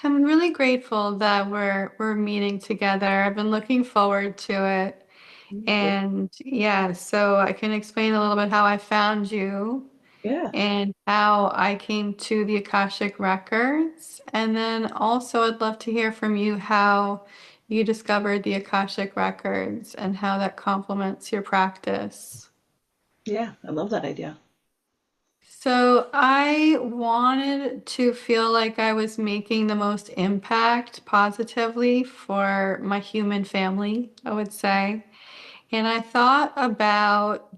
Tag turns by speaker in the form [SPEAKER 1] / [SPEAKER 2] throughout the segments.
[SPEAKER 1] I'm really grateful that we're meeting together. I've been looking forward to it.
[SPEAKER 2] Me too.
[SPEAKER 1] And yeah, so I can explain a little bit how I found you
[SPEAKER 2] Yeah,
[SPEAKER 1] and how I came to the Akashic Records. And then also I'd love to hear from you how you discovered the Akashic Records and how that complements your practice.
[SPEAKER 2] yeah, I love that idea.
[SPEAKER 1] So I wanted to feel like I was making the most impact positively for my human family, I would say. And I thought about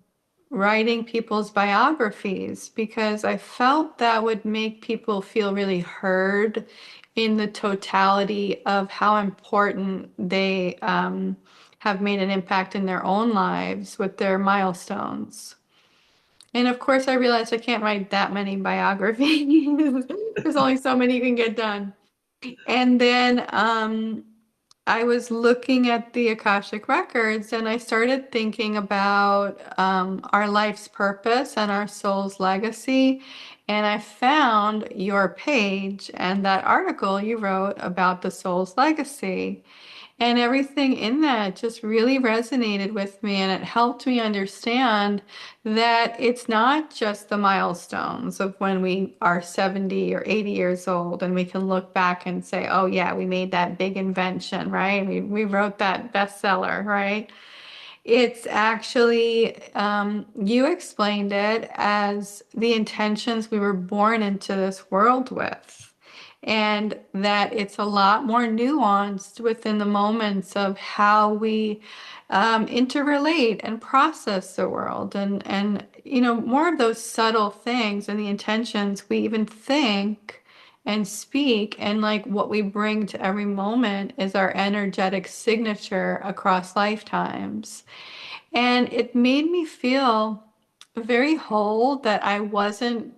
[SPEAKER 1] writing people's biographies because I felt that would make people feel really heard in the totality of how important they have made an impact in their own lives with their milestones. And of course, I realized I can't write that many biographies. There's only so many you can get done. And then I was looking at the Akashic Records and I started thinking about our life's purpose and our soul's legacy. And I found your page and that article you wrote about the soul's legacy. And everything in that just really resonated with me, and it helped me understand that it's not just the milestones of when we are 70 or 80 years old and we can look back and say, oh, yeah, we made that big invention, right? We wrote that bestseller, right? It's actually, you explained it as the intentions we were born into this world with, and that it's a lot more nuanced within the moments of how we interrelate and process the world, and more of those subtle things and the intentions we even think and speak, and like what we bring to every moment is our energetic signature across lifetimes. And it made me feel very whole that I wasn't,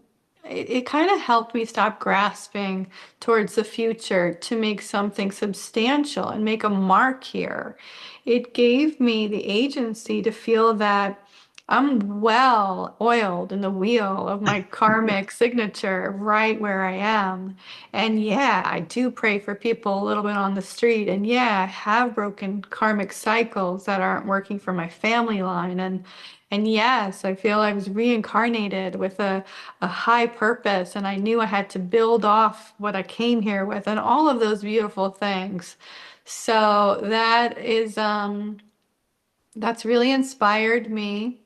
[SPEAKER 1] it kind of helped me stop grasping towards the future to make something substantial and make a mark here. It gave me the agency to feel that I'm well oiled in the wheel of my karmic signature right where I am. And yeah, I do pray for people a little bit on the street. And yeah, I have broken karmic cycles that aren't working for my family line. And yes, I feel I was reincarnated with a high purpose, and I knew I had to build off what I came here with and all of those beautiful things. So that's really inspired me.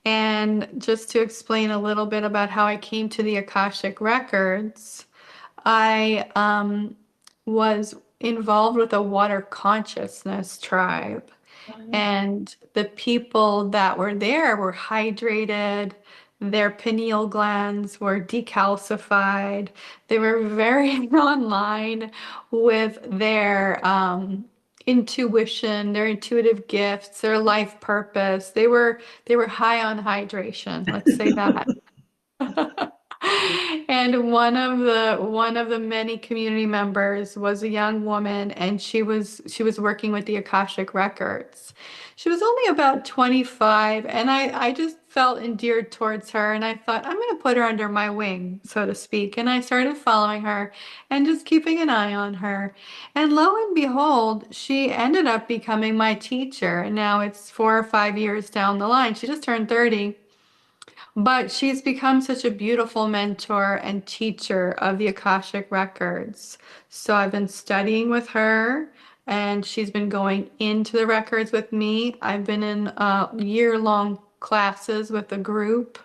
[SPEAKER 1] And just to explain a little bit about how I came to the Akashic Records, I was involved with a water consciousness tribe.
[SPEAKER 2] Oh, yeah.
[SPEAKER 1] And the people that were there were hydrated, their pineal glands were decalcified. They were very online with their intuition, their intuitive gifts, their life purpose. They were high on hydration, let's say that. And one of the many community members was a young woman, and she was working with the Akashic Records. She was only about 25, and I just felt endeared towards her, and I thought I'm going to put her under my wing, so to speak. And I started following her and just keeping an eye on her. And lo and behold, she ended up becoming my teacher. And now it's 4 or 5 years down the line. She just turned 30. But she's become such a beautiful mentor and teacher of the Akashic Records. So I've been studying with her, and she's been going into the records with me. I've been in year-long classes with a group,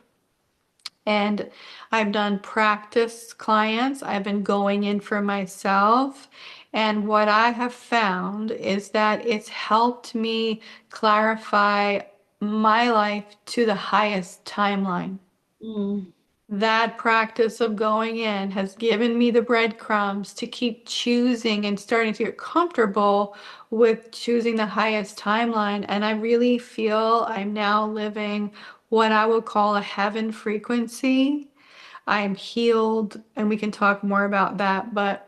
[SPEAKER 1] and I've done practice clients. I've been going in for myself. And what I have found is that it's helped me clarify my life to the highest timeline.
[SPEAKER 2] Mm.
[SPEAKER 1] That practice of going in has given me the breadcrumbs to keep choosing and starting to get comfortable with choosing the highest timeline. And I really feel I'm now living what I would call a heaven frequency. I am healed, and we can talk more about that, but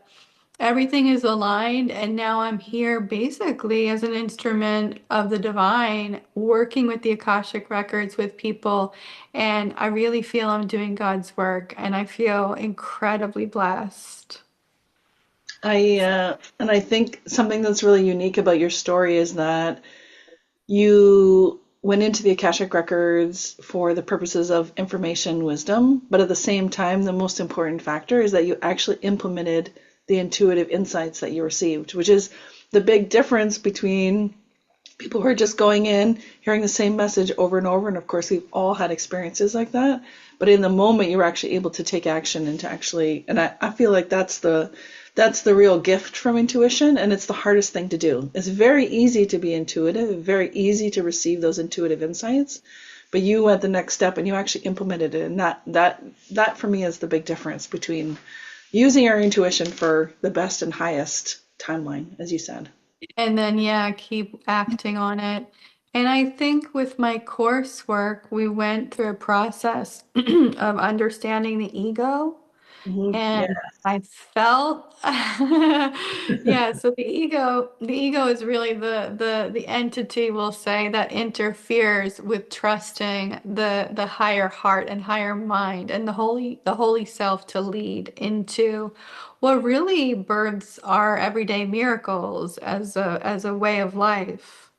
[SPEAKER 1] everything is aligned, and now I'm here basically as an instrument of the divine, working with the Akashic Records with people, and I really feel I'm doing God's work, and I feel incredibly blessed.
[SPEAKER 2] And I think something that's really unique about your story is that you went into the Akashic Records for the purposes of information wisdom, but at the same time, the most important factor is that you actually implemented the intuitive insights that you received, which is the big difference between people who are just going in, hearing the same message over and over. And of course, we've all had experiences like that. But in the moment, you were actually able to take action and to actually, and I feel like that's the real gift from intuition, and it's the hardest thing to do. It's very easy to be intuitive, very easy to receive those intuitive insights, but you went the next step and you actually implemented it, and that for me is the big difference between using our intuition for the best and highest timeline, as you said.
[SPEAKER 1] And then, yeah, keep acting on it. And I think with my coursework, we went through a process of understanding the ego.
[SPEAKER 2] Yeah.
[SPEAKER 1] And I felt, yeah, so the ego is really the entity, we'll say, that interferes with trusting the higher heart and higher mind and the holy self to lead into what really births our everyday miracles as a way of life.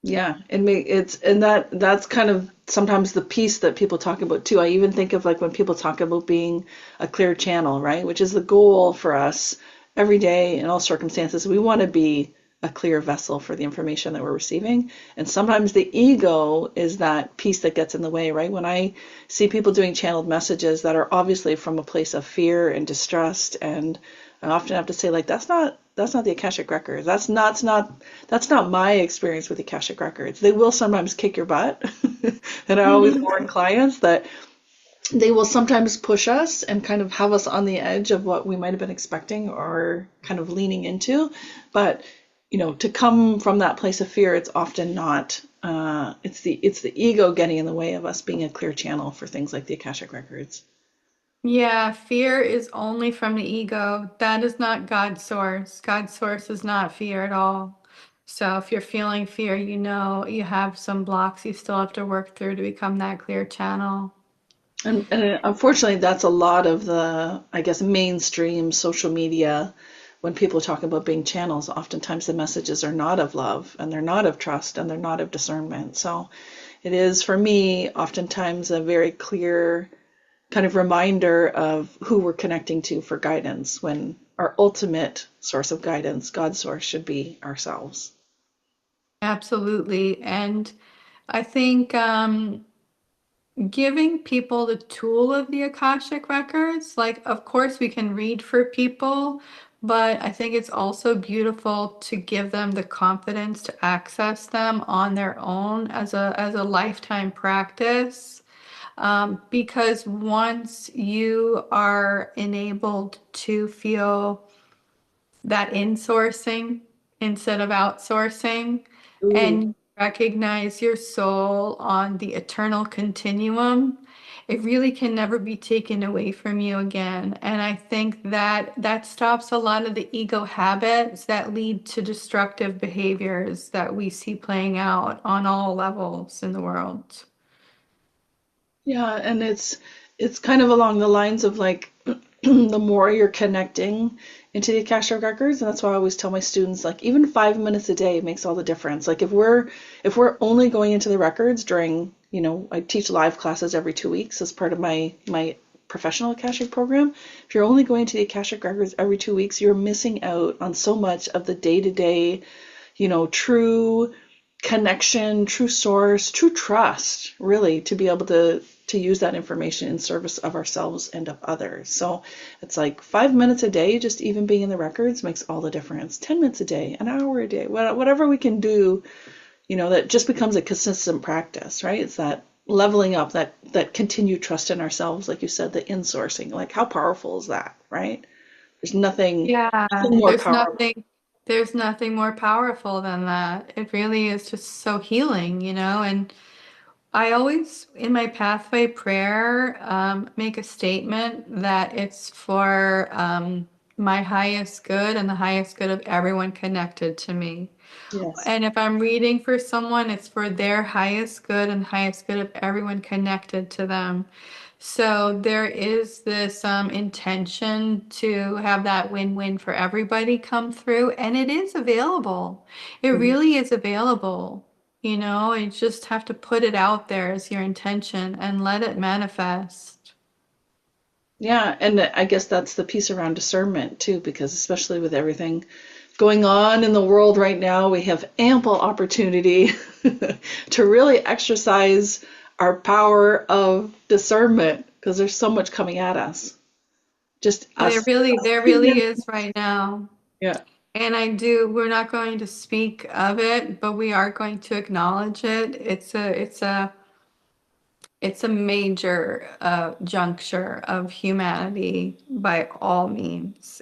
[SPEAKER 2] Yeah, and that's kind of sometimes the piece that people talk about too. I even think of like when people talk about being a clear channel, right? Which is the goal for us every day in all circumstances. We want to be a clear vessel for the information that we're receiving. And sometimes the ego is that piece that gets in the way, right? When I see people doing channeled messages that are obviously from a place of fear and distrust, and I often have to say like that's not the Akashic Records. That's not my experience with the Akashic Records. They will sometimes kick your butt. And I always warn clients that they will sometimes push us and kind of have us on the edge of what we might have been expecting or kind of leaning into. But to come from that place of fear, it's often not. It's the ego getting in the way of us being a clear channel for things like the Akashic Records.
[SPEAKER 1] Yeah, fear is only from the ego. That is not God's source. God's source is not fear at all. So if you're feeling fear, you know you have some blocks you still have to work through to become that clear channel.
[SPEAKER 2] And unfortunately, that's a lot of the, I guess, mainstream social media. When people talk about being channels, oftentimes the messages are not of love and they're not of trust and they're not of discernment. So it is, for me, oftentimes a very clear kind of reminder of who we're connecting to for guidance when our ultimate source of guidance, God's source, should be ourselves.
[SPEAKER 1] Absolutely. And I think giving people the tool of the Akashic Records, like, of course, we can read for people, but I think it's also beautiful to give them the confidence to access them on their own as a lifetime practice. Because once you are enabled to feel that insourcing instead of outsourcing
[SPEAKER 2] Ooh.
[SPEAKER 1] and recognize your soul on the eternal continuum, it really can never be taken away from you again. And I think that that stops a lot of the ego habits that lead to destructive behaviors that we see playing out on all levels in the world.
[SPEAKER 2] Yeah, and it's kind of along the lines of like the more you're connecting into the Akashic Records, and that's why I always tell my students like even 5 minutes a day makes all the difference. Like if we're only going into the records during, I teach live classes every 2 weeks as part of my professional Akashic program. If you're only going to the Akashic Records every 2 weeks, you're missing out on so much of the day-to-day, true connection, true source, true trust, really, to be able to use that information in service of ourselves and of others. So it's like 5 minutes a day, just even being in the records makes all the difference. 10 minutes a day, an hour a day, whatever we can do, that just becomes a consistent practice, right? It's that leveling up, that continued trust in ourselves, like you said, the insourcing. Like how powerful is that, right? There's
[SPEAKER 1] Yeah,
[SPEAKER 2] nothing more
[SPEAKER 1] there's
[SPEAKER 2] powerful.
[SPEAKER 1] nothing there's nothing more powerful than that. It really is just so healing. And I always, in my pathway prayer, make a statement that it's for my highest good and the highest good of everyone connected to me.
[SPEAKER 2] Yes.
[SPEAKER 1] And if I'm reading for someone, it's for their highest good and highest good of everyone connected to them. So there is this intention to have that win-win for everybody come through, and it is available. It
[SPEAKER 2] Mhm.
[SPEAKER 1] really is available. You just have to put it out there as your intention and let it manifest.
[SPEAKER 2] Yeah, and I guess that's the piece around discernment too, because especially with everything going on in the world right now, we have ample opportunity to really exercise our power of discernment because there's so much coming at us. Just us
[SPEAKER 1] There really
[SPEAKER 2] humans.
[SPEAKER 1] is right now.
[SPEAKER 2] Yeah.
[SPEAKER 1] And we're not going to speak of it, but we are going to acknowledge it. It's a major juncture of humanity by all means.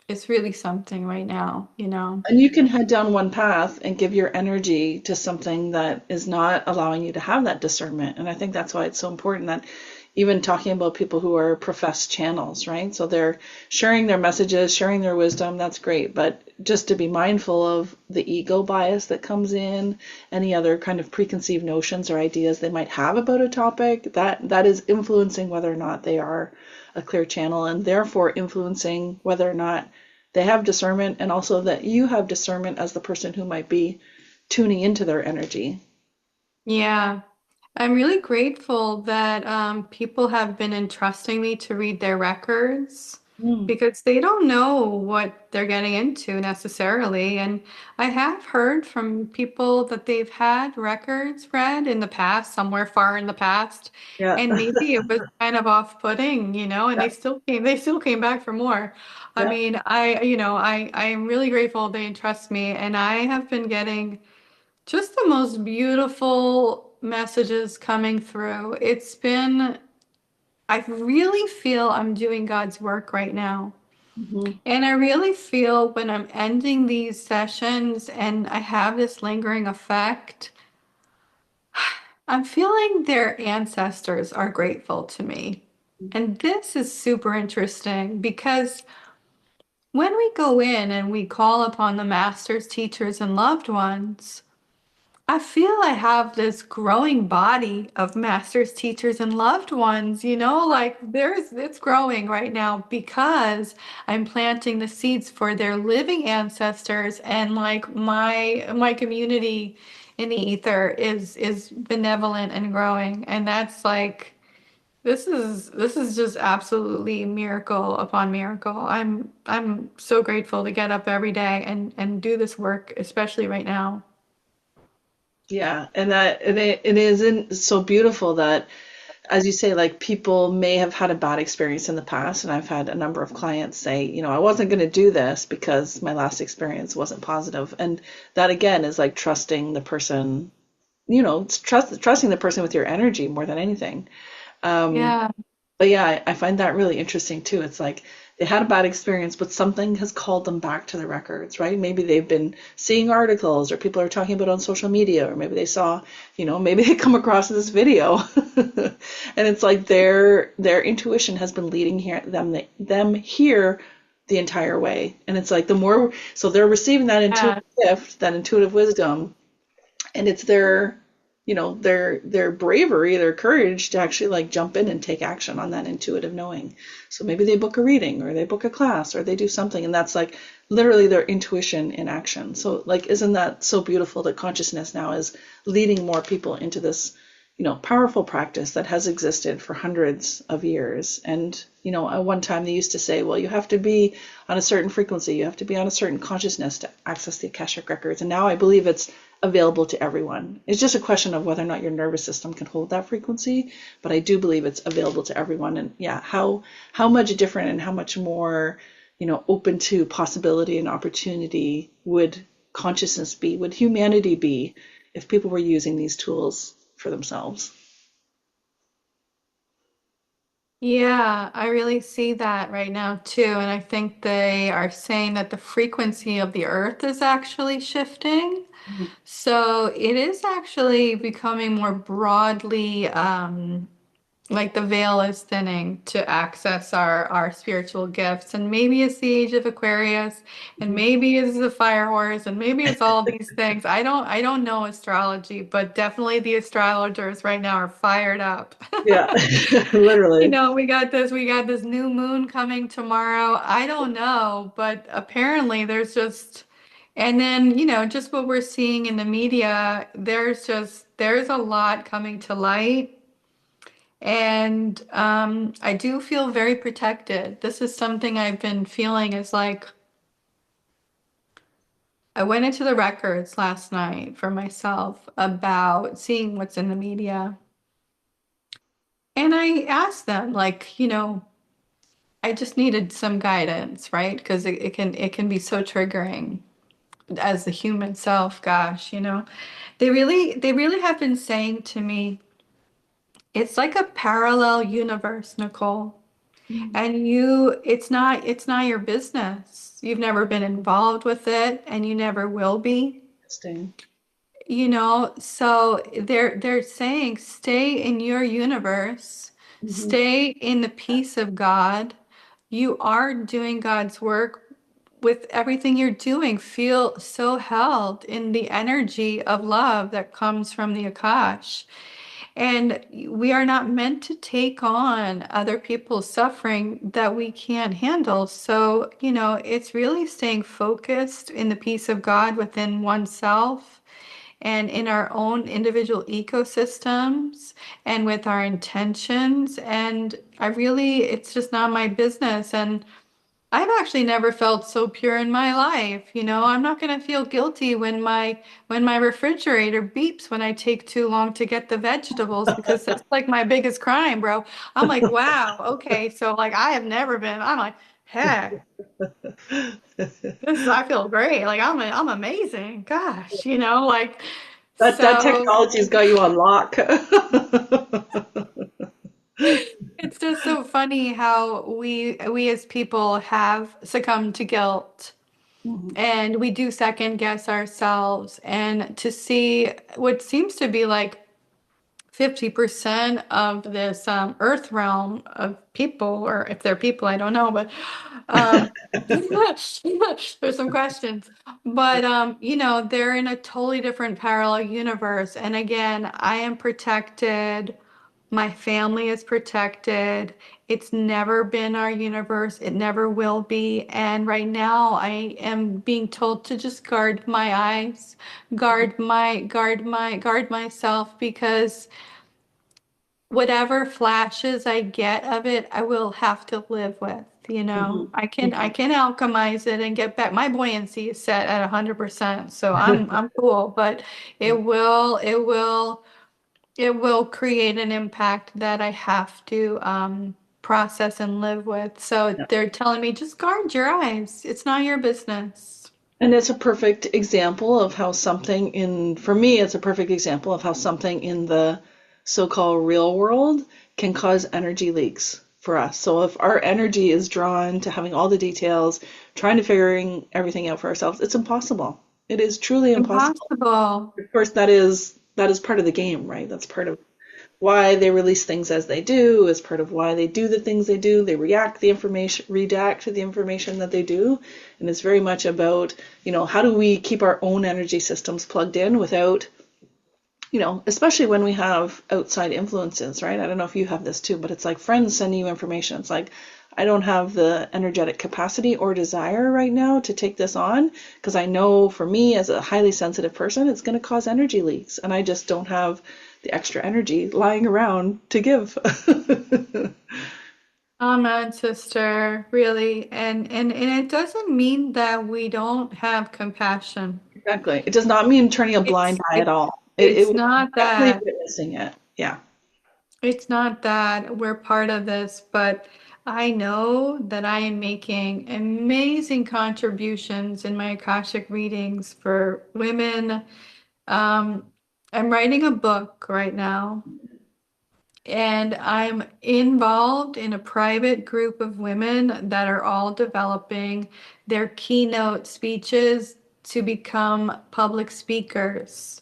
[SPEAKER 1] It's really something right now.
[SPEAKER 2] And you can head down one path and give your energy to something that is not allowing you to have that discernment. And I think that's why it's so important that even talking about people who are professed channels, right? So they're sharing their messages, sharing their wisdom, that's great. But just to be mindful of the ego bias that comes in, any other kind of preconceived notions or ideas they might have about a topic, that is influencing whether or not they are a clear channel and therefore influencing whether or not they have discernment and also that you have discernment as the person who might be tuning into their energy.
[SPEAKER 1] Yeah. I'm really grateful that people have been entrusting me to read their records
[SPEAKER 2] Mm,
[SPEAKER 1] because they don't know what they're getting into necessarily. And I have heard from people that they've had records read in the past, somewhere far in the past,
[SPEAKER 2] yeah.
[SPEAKER 1] and maybe it was kind of off-putting, and
[SPEAKER 2] Yeah.
[SPEAKER 1] they still came back for more. I
[SPEAKER 2] Yeah.
[SPEAKER 1] mean, I am really grateful they entrust me, and I have been getting just the most beautiful messages coming through. I really feel I'm doing God's work right now.
[SPEAKER 2] Mhm.
[SPEAKER 1] And I really feel when I'm ending these sessions and I have this lingering effect, I'm feeling their ancestors are grateful to me. And this is super interesting because when we go in and we call upon the masters, teachers, and loved ones, I feel I have this growing body of masters, teachers, and loved ones, like it's growing right now because I'm planting the seeds for their living ancestors and like my community in the ether is benevolent and growing. And that's like this is just absolutely miracle upon miracle. I'm so grateful to get up every day and do this work, especially right now.
[SPEAKER 2] Yeah, and it isn't so beautiful that, as you say, like people may have had a bad experience in the past, and I've had a number of clients say, I wasn't going to do this because my last experience wasn't positive, and that again is like trusting the person, it's trusting the person with your energy more than anything. Um,
[SPEAKER 1] Yeah.
[SPEAKER 2] But yeah, I find that really interesting too. It's like they had a bad experience, but something has called them back to the records, right? Maybe they've been seeing articles or people are talking about it on social media, or maybe they saw, maybe they come across this video. And it's like their intuition has been leading them here the entire way. And it's like the more so they're receiving that
[SPEAKER 1] Yeah.
[SPEAKER 2] intuitive gift, that intuitive wisdom, and it's their bravery, their courage to actually like jump in and take action on that intuitive knowing. So maybe they book a reading or they book a class or they do something, and that's like literally their intuition in action. So like, isn't that so beautiful that consciousness now is leading more people into this powerful practice that has existed for hundreds of years. And, at one time they used to say, well, you have to be on a certain frequency, you have to be on a certain consciousness to access the Akashic Records. And now I believe it's available to everyone. It's just a question of whether or not your nervous system can hold that frequency, but I do believe it's available to everyone. And yeah, how much different and how much more, open to possibility and opportunity would consciousness be, would humanity be if people were using these tools for themselves.
[SPEAKER 1] Yeah, I really see that right now too. And I think they are saying that the frequency of the earth is actually shifting. So it is actually becoming more broadly Like the veil is thinning to access our spiritual gifts. And maybe it's the age of Aquarius, and
[SPEAKER 2] Mhm.
[SPEAKER 1] maybe it's the fire horse, and maybe it's all these things. I don't know astrology, but definitely the astrologers right now are fired up.
[SPEAKER 2] Yeah,
[SPEAKER 1] You
[SPEAKER 2] literally.
[SPEAKER 1] know, we got this new moon coming tomorrow. I don't know, but apparently and then, just what we're seeing in the media, there's a lot coming to light. And I do feel very protected. This is something I've been feeling is like I went into the records last night for myself about seeing what's in the media. And I asked them, like, I just needed some guidance, right? Because it can be so triggering as the human self, gosh, They really have been saying to me, it's like a parallel universe, Nicole.
[SPEAKER 2] Mm,
[SPEAKER 1] And it's not your business. You've never been involved with it and you never will be.
[SPEAKER 2] interesting.
[SPEAKER 1] So they're saying stay in your universe,
[SPEAKER 2] Hmm.
[SPEAKER 1] stay in the peace of God. You are doing God's work with everything you're doing. Feel so held in the energy of love that comes from the Akash. And we are not meant to take on other people's suffering that we can't handle. So, it's really staying focused in the peace of God within oneself and in our own individual ecosystems and with our intentions. And it's just not my business. And I've actually never felt so pure in my life. I'm not going to feel guilty when my refrigerator beeps when I take too long to get the vegetables because that's like my biggest crime, bro. I'm like, wow, okay, so like I have never been. I'm like, heck, I feel great. Like I'm amazing. Gosh, like
[SPEAKER 2] That
[SPEAKER 1] so
[SPEAKER 2] technology's got you on lock.
[SPEAKER 1] it's just so funny how we as people have succumbed to guilt.
[SPEAKER 2] Mhm.
[SPEAKER 1] And we do second guess ourselves. And to see what seems to be like 50% of this earth realm of people, or if they're people, I don't know, but um, there's some questions. But, they're in a totally different parallel universe. And again, I am protected. My family is protected. It's never been our universe. It never will be. And right now I am being told to just guard my eyes, guard myself because whatever flashes I get of it, I will have to live with.
[SPEAKER 2] Mhm.
[SPEAKER 1] I can I
[SPEAKER 2] Mhm.
[SPEAKER 1] can alchemize it and get back. My buoyancy is set at 100%, so I'm cool, but it will create an impact that I have to process and live with. So
[SPEAKER 2] Yeah.
[SPEAKER 1] they're telling me just guard your eyes. It's not your business.
[SPEAKER 2] And it's a perfect example of how for me, it's a perfect example of how something in the so-called real world can cause energy leaks for us. So if our energy is drawn to having all the details, trying to figuring everything out for ourselves, it's impossible. It is truly impossible.
[SPEAKER 1] Impossible.
[SPEAKER 2] Of course, that is part of the game, right? That's part of why they release things as they do, is part of why they do the things they do. They redact to the information that they do. And it's very much about, how do we keep our own energy systems plugged in without, especially when we have outside influences, right? I don't know if you have this too, but it's like friends sending you information. It's like, I don't have the energetic capacity or desire right now to take this on because I know for me as a highly sensitive person, it's going to cause energy leaks. And I just don't have the extra energy lying around to give.
[SPEAKER 1] Amen, sister, really. And it doesn't mean that we don't have compassion.
[SPEAKER 2] Exactly. It does not mean turning a blind
[SPEAKER 1] It's
[SPEAKER 2] eye at
[SPEAKER 1] it
[SPEAKER 2] all. It
[SPEAKER 1] it's
[SPEAKER 2] was
[SPEAKER 1] not
[SPEAKER 2] definitely
[SPEAKER 1] that.
[SPEAKER 2] witnessing it. Yeah.
[SPEAKER 1] It's not that we're part of this, but I know that I am making amazing contributions in my Akashic readings for women. Um, I'm writing a book right now, and I'm involved in a private group of women that are all developing their keynote speeches to become public speakers.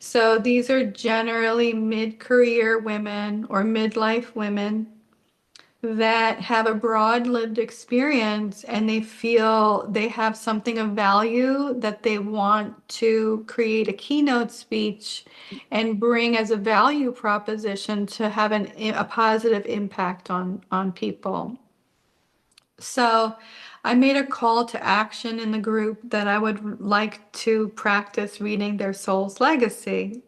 [SPEAKER 1] So these are generally mid-career women or midlife women that have a broad lived experience and they feel they have something of value that they want to create a keynote speech and bring as a value proposition to have a positive impact on people. So I made a call to action in the group that I would like to practice reading their soul's legacy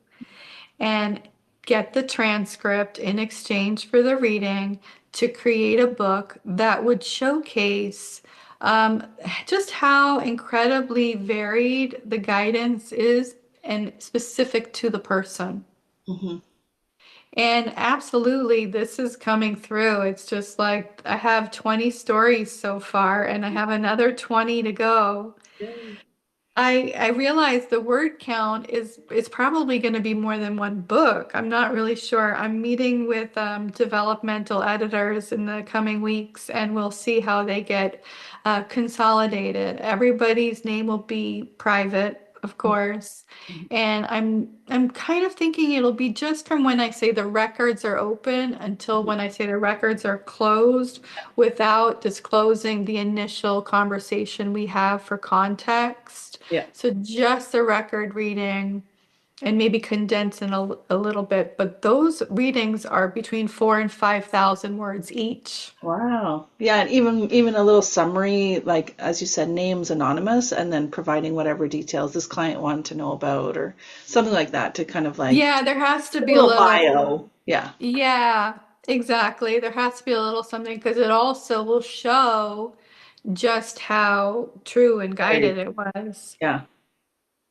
[SPEAKER 1] and get the transcript in exchange for the reading to create a book that would showcase um, just how incredibly varied the guidance is and specific to the person.
[SPEAKER 2] Hmm.
[SPEAKER 1] And absolutely, this is coming through. It's just like I have 20 stories so far, and I have another 20 to go.
[SPEAKER 2] Yay.
[SPEAKER 1] I realize the word count is it's probably going to be more than one book. I'm not really sure. I'm meeting with developmental editors in the coming weeks, and we'll see how they get consolidated. Everybody's name will be private, of course, and I'm kind of thinking it'll be just from when I say the records are open until when I say the records are closed, without disclosing the initial conversation we have for context.
[SPEAKER 2] Yeah.
[SPEAKER 1] So just the record reading and maybe condense in a little bit, but those readings are between 4 and 5,000 words each.
[SPEAKER 2] Wow. Yeah, and even a little summary, like as you said, names anonymous, and then providing whatever details this client wanted to know about, or something like that to kind of like
[SPEAKER 1] Yeah, there has to
[SPEAKER 2] a
[SPEAKER 1] be a
[SPEAKER 2] little
[SPEAKER 1] little.
[SPEAKER 2] bio. Yeah.
[SPEAKER 1] Yeah, exactly. There has to be a little something because it also will show just how true and
[SPEAKER 2] Very.
[SPEAKER 1] guided it was.
[SPEAKER 2] Yeah.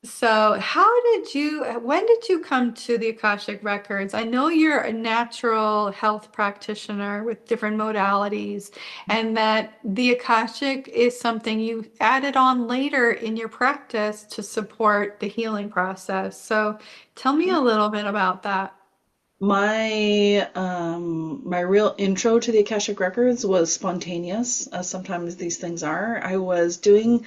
[SPEAKER 1] So, when did you come to the Akashic Records? I know you're a natural health practitioner with different modalities, and that the Akashic is something you added on later in your practice to support the healing process. So, tell me a little bit about that.
[SPEAKER 2] My real intro to the Akashic Records was spontaneous, as sometimes these things are. I was doing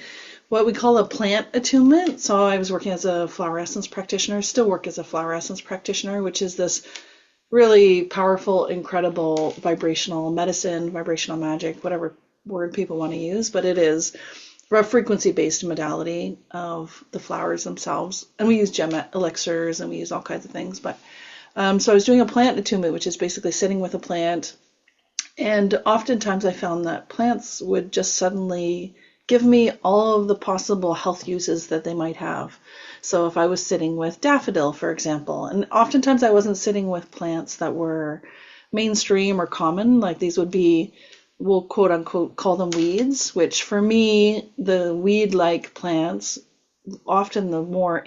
[SPEAKER 2] what we call a plant attunement. So I was working as a flower essence practitioner, still work as a flower essence practitioner, which is this really powerful, incredible vibrational medicine, vibrational magic, whatever word people want to use, but it is a frequency-based modality of the flowers themselves. And we use gem elixirs and we use all kinds of things, but so I was doing a plant attunement, which is basically sitting with a plant. And oftentimes I found that plants would just suddenly give me all of the possible health uses that they might have. So if I was sitting with daffodil, for example, and oftentimes I wasn't sitting with plants that were mainstream or common, like these would be, we'll quote unquote call them weeds, which for me, the weed-like plants, often the more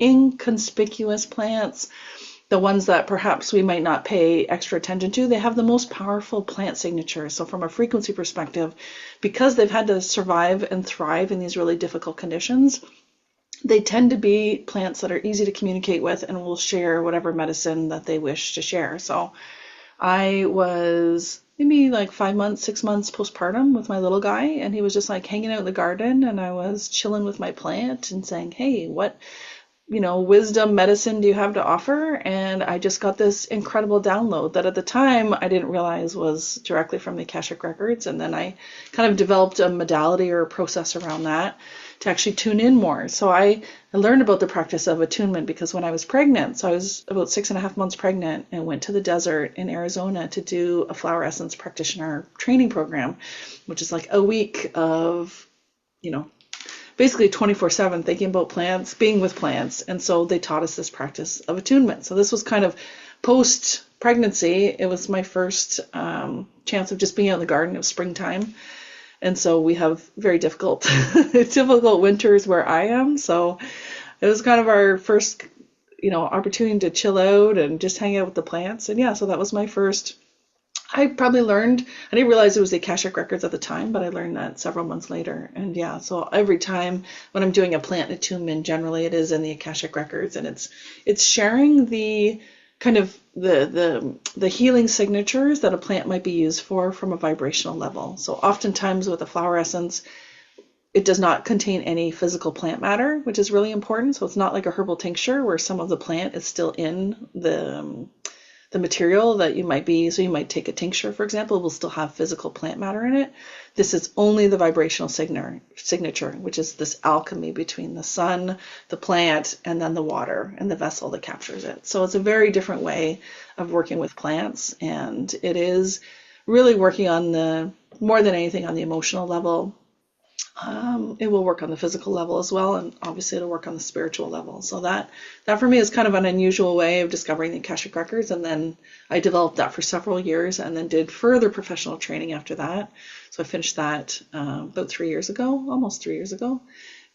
[SPEAKER 2] inconspicuous plants, the ones that perhaps we might not pay extra attention to, they have the most powerful plant signatures. So from a frequency perspective, because they've had to survive and thrive in these really difficult conditions, they tend to be plants that are easy to communicate with and will share whatever medicine that they wish to share. So I was maybe like 5 months, 6 months postpartum with my little guy, and he was just like hanging out in the garden, and I was chilling with my plant and saying, hey, what wisdom medicine do you have to offer? And I just got this incredible download that at the time I didn't realize was directly from the Akashic Records. And then I kind of developed a modality or a process around that to actually tune in more. So I learned about the practice of attunement because when I was pregnant, so I was about 6.5 months pregnant and went to the desert in Arizona to do a flower essence practitioner training program, which is like a week of, you know, basically 24/7 thinking about plants, being with plants. And so they taught us this practice of attunement. So this was kind of post pregnancy. It was my first chance of just being out in the garden. It was springtime. And so we have very difficult, difficult winters where I am. So it was kind of our first, opportunity to chill out and just hang out with the plants. And yeah, so that was my first. I probably learned, I didn't realize it was the Akashic Records at the time, but I learned that several months later. And yeah, so every time when I'm doing a plant attunement, generally it is in the Akashic Records, and it's sharing the kind of the healing signatures that a plant might be used for from a vibrational level. So oftentimes with a flower essence, it does not contain any physical plant matter, which is really important. So it's not like a herbal tincture where some of the plant is still in the material that you might be. So you might take a tincture, for example, it will still have physical plant matter in it. This is only the vibrational signature, which is this alchemy between the sun, the plant, and then the water and the vessel that captures it. So it's a very different way of working with plants, and it is really working on the more than anything on the emotional level. It will work on the physical level as well, and obviously it'll work on the spiritual level. So that for me is kind of an unusual way of discovering the Akashic Records, and then I developed that for several years, and then did further professional training after that. So I finished that about 3 years ago, almost 3 years ago,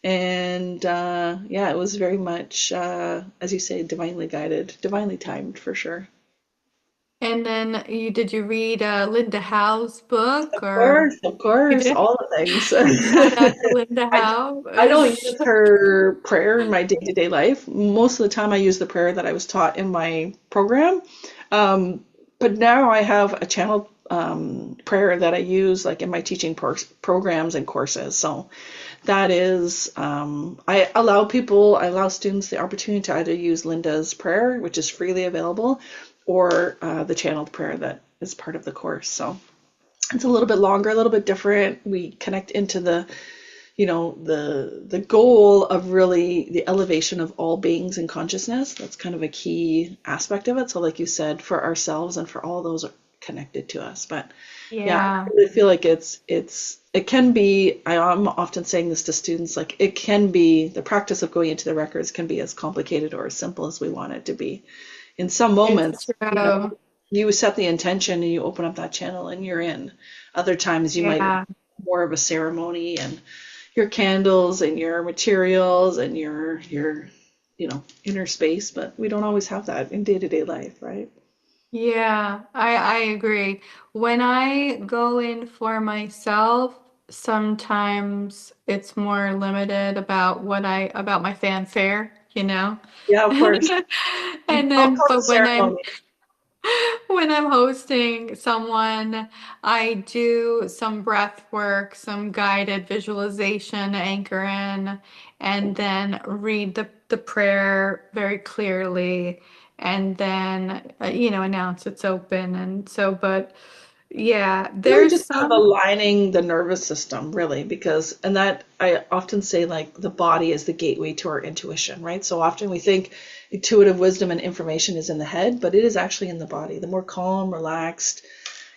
[SPEAKER 2] and yeah, it was very much, as you say, divinely guided, divinely timed for sure.
[SPEAKER 1] And then you read Linda Howe's book, or
[SPEAKER 2] Of
[SPEAKER 1] you
[SPEAKER 2] course,
[SPEAKER 1] did?
[SPEAKER 2] all the things.
[SPEAKER 1] Shout out to Linda
[SPEAKER 2] I,
[SPEAKER 1] Howe.
[SPEAKER 2] I don't use her prayer in my day-to-day life. Most of the time, I use the prayer that I was taught in my program. Um, but now I have a channel prayer that I use like in my teaching programs and courses. So that is, I allow students the opportunity to either use Linda's prayer, which is freely available, or the channeled prayer that is part of the course. So it's a little bit longer, a little bit different. We connect into the goal of really the elevation of all beings in consciousness. That's kind of a key aspect of it. So like you said, for ourselves and for all those connected to us. But yeah, I
[SPEAKER 1] Yeah.
[SPEAKER 2] really feel like it can be, I'm often saying this to students, like it can be, the practice of going into the records can be as complicated or as simple as we want it to be. In some
[SPEAKER 1] It's
[SPEAKER 2] moments,
[SPEAKER 1] true.
[SPEAKER 2] you set the intention and you open up that channel and you're in. Other times you might
[SPEAKER 1] Yeah.
[SPEAKER 2] more of a ceremony and your candles and your materials and your inner space, but we don't always have that in day-to-day life, right?
[SPEAKER 1] Yeah, I agree. When I go in for myself, sometimes it's more limited about about my fanfare.
[SPEAKER 2] Yeah, of course.
[SPEAKER 1] And
[SPEAKER 2] I'll
[SPEAKER 1] then,
[SPEAKER 2] call it
[SPEAKER 1] but
[SPEAKER 2] a ceremony.
[SPEAKER 1] when I'm hosting someone, I do some breath work, some guided visualization, anchor in, and then read the prayer very clearly, and then, announce it's open. And so, but yeah,
[SPEAKER 2] Really
[SPEAKER 1] there's
[SPEAKER 2] just kind of
[SPEAKER 1] some,
[SPEAKER 2] aligning the nervous system, really, because, and that I often say, like, the body is the gateway to our intuition, right? So often we think intuitive wisdom and information is in the head, but it is actually in the body. The more calm, relaxed,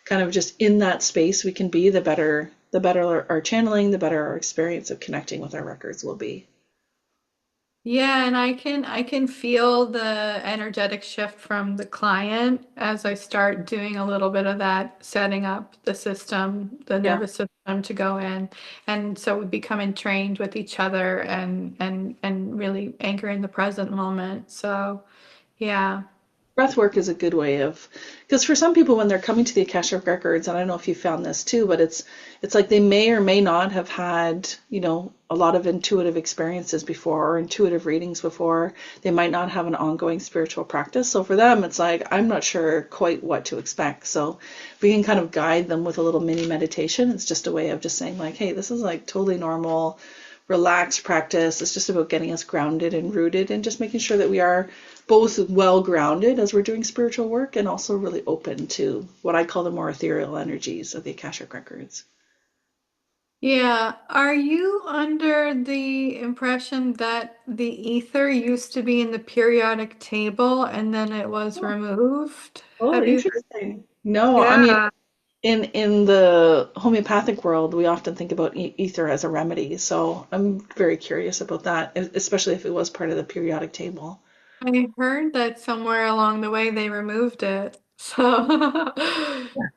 [SPEAKER 2] kind of just in that space we can be, the better our channeling, the better our experience of connecting with our records will be.
[SPEAKER 1] yeah, and I can feel the energetic shift from the client as I start doing a little bit of that, setting up the system, the
[SPEAKER 2] Yeah.
[SPEAKER 1] nervous system to go in. And so we become entrained with each other and really anchor in the present moment. So yeah.
[SPEAKER 2] Breath work is a good way of, because for some people when they're coming to the Akashic Records, and I don't know if you found this too, but it's like they may or may not have had, a lot of intuitive experiences before or intuitive readings before. They might not have an ongoing spiritual practice. So for them, it's like, I'm not sure quite what to expect. So we can kind of guide them with a little mini meditation. It's just a way of just saying like, hey, this is like totally normal, relaxed practice. It's just about getting us grounded and rooted and just making sure that we are both well grounded as we're doing spiritual work and also really open to what I call the more ethereal energies of the Akashic Records.
[SPEAKER 1] Yeah. Are you under the impression that the ether used to be in the periodic table and then it was
[SPEAKER 2] Oh,
[SPEAKER 1] removed?
[SPEAKER 2] oh,
[SPEAKER 1] Have you heard?
[SPEAKER 2] interesting. No, I mean,
[SPEAKER 1] Yeah.
[SPEAKER 2] in the homeopathic world, we often think about ether as a remedy. So I'm very curious about that, especially if it was part of the periodic table.
[SPEAKER 1] I heard that somewhere along the way they removed it. So,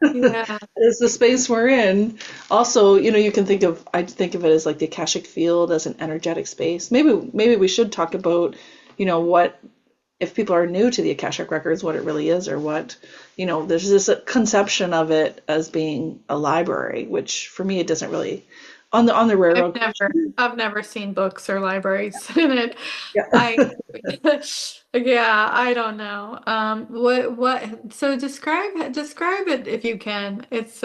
[SPEAKER 1] yeah.
[SPEAKER 2] Is the space we're in. Also, you can I think of it as like the Akashic field as an energetic space. Maybe we should talk about, what if people are new to the Akashic Records, what it really is, or what, there's this conception of it as being a library, which for me it doesn't really on the
[SPEAKER 1] I've
[SPEAKER 2] railroad
[SPEAKER 1] never,
[SPEAKER 2] question.
[SPEAKER 1] I've never seen books or libraries in it.
[SPEAKER 2] Yeah.
[SPEAKER 1] I, yeah, I don't know. So describe it if you can. It's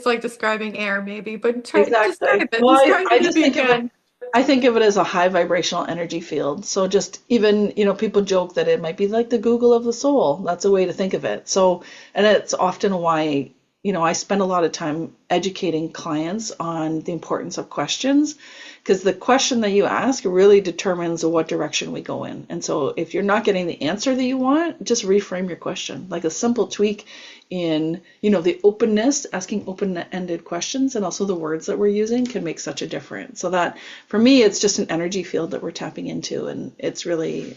[SPEAKER 1] like describing air maybe, but
[SPEAKER 2] Exactly. Well,
[SPEAKER 1] describe
[SPEAKER 2] I
[SPEAKER 1] it if
[SPEAKER 2] just
[SPEAKER 1] you
[SPEAKER 2] think of it,
[SPEAKER 1] can.
[SPEAKER 2] I think of it as a high vibrational energy field. So just even, people joke that it might be like the Google of the soul. That's a way to think of it. So, and it's often why, I spend a lot of time educating clients on the importance of questions, because the question that you ask really determines what direction we go in. And so if you're not getting the answer that you want, just reframe your question. Like a simple tweak in, the openness, asking open-ended questions, and also the words that we're using can make such a difference. So that for me, it's just an energy field that we're tapping into, and it's really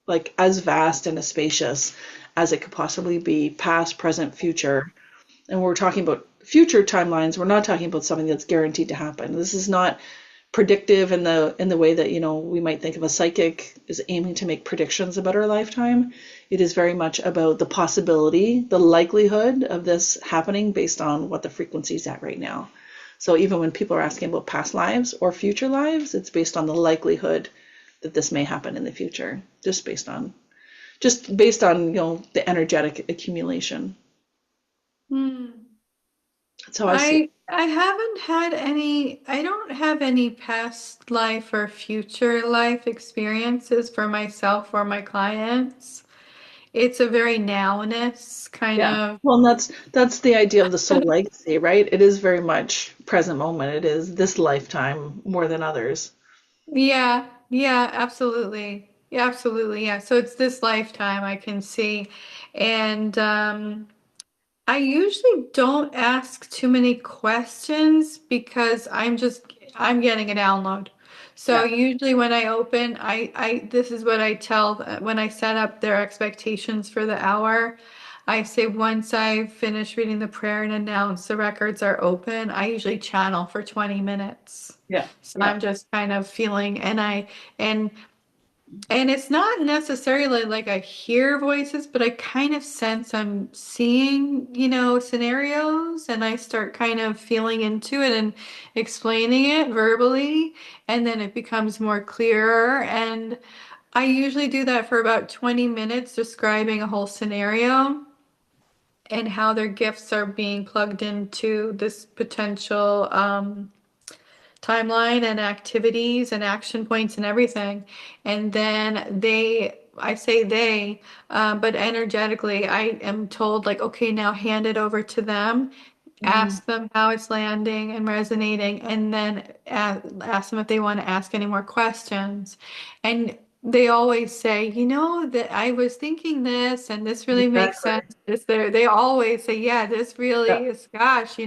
[SPEAKER 2] like as vast and as spacious as it could possibly be, past, present, future. And when we're talking about future timelines, we're not talking about something that's guaranteed to happen. This is not predictive in the way that we might think of a psychic is aiming to make predictions about our lifetime. It is very much about the possibility, the likelihood of this happening based on what the frequency is at right now. So even when people are asking about past lives or future lives, it's based on the likelihood that this may happen in the future, just based on the energetic accumulation.
[SPEAKER 1] Hmm.
[SPEAKER 2] That's how I see it.
[SPEAKER 1] I haven't had any, I don't have any past life or future life experiences for myself or my clients. It's a very nowness kind
[SPEAKER 2] Yeah.
[SPEAKER 1] of.
[SPEAKER 2] Well, and that's the idea of the soul legacy, right? It is very much present moment. It is this lifetime more than others.
[SPEAKER 1] Yeah, yeah, absolutely. Yeah, absolutely. Yeah. So it's this lifetime I can see. And I usually don't ask too many questions because I'm getting a download. So
[SPEAKER 2] Yeah.
[SPEAKER 1] usually when I open, this is what I tell when I set up their expectations for the hour. I say once I finish reading the prayer and announce the records are open, I usually channel for 20 minutes.
[SPEAKER 2] Yeah.
[SPEAKER 1] So
[SPEAKER 2] Yeah.
[SPEAKER 1] I'm just kind of feeling and and it's not necessarily like I hear voices, but I kind of sense I'm seeing, scenarios and I start kind of feeling into it and explaining it verbally, and then it becomes more clearer. And I usually do that for about 20 minutes, describing a whole scenario and how their gifts are being plugged into this potential timeline and activities and action points and everything. And then I say but energetically, I am told, like, okay, now hand it over to them,
[SPEAKER 2] Mhm.
[SPEAKER 1] ask them how it's landing and resonating, and then ask them if they want to ask any more questions. And they always say, that I was thinking this, and this really makes
[SPEAKER 2] Exactly.
[SPEAKER 1] sense. They always say, yeah, this
[SPEAKER 2] Yeah.
[SPEAKER 1] really is, gosh,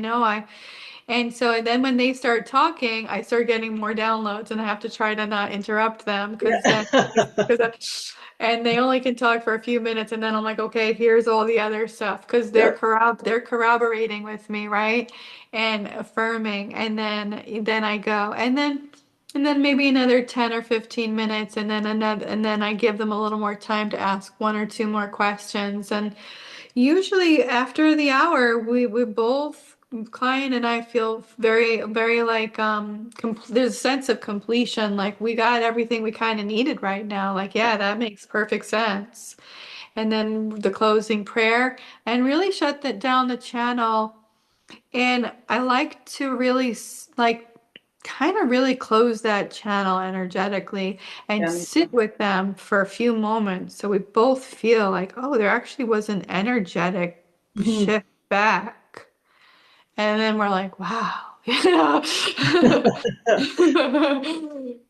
[SPEAKER 1] and so and then when they start talking, I start getting more downloads, and I have to try to not interrupt them
[SPEAKER 2] Yeah.
[SPEAKER 1] and they only can talk for a few minutes, and then I'm like, okay, here's all the other stuff because
[SPEAKER 2] Yeah.
[SPEAKER 1] they're corroborating with me, right? And affirming, and then I go, and then maybe another 10 or 15 minutes, and then I give them a little more time to ask one or two more questions. And usually after the hour, we both, client and I, feel very, very like there's a sense of completion. Like we got everything we kind of needed right now. Like, yeah, that makes perfect sense. And then the closing prayer and really shut that down the channel. And I like to really like kind of really close that channel energetically and
[SPEAKER 2] Yeah. Me too.
[SPEAKER 1] sit with them for a few moments so we both feel like, oh, there actually was an energetic
[SPEAKER 2] Mhm.
[SPEAKER 1] shift back. And then we're like, wow, you know,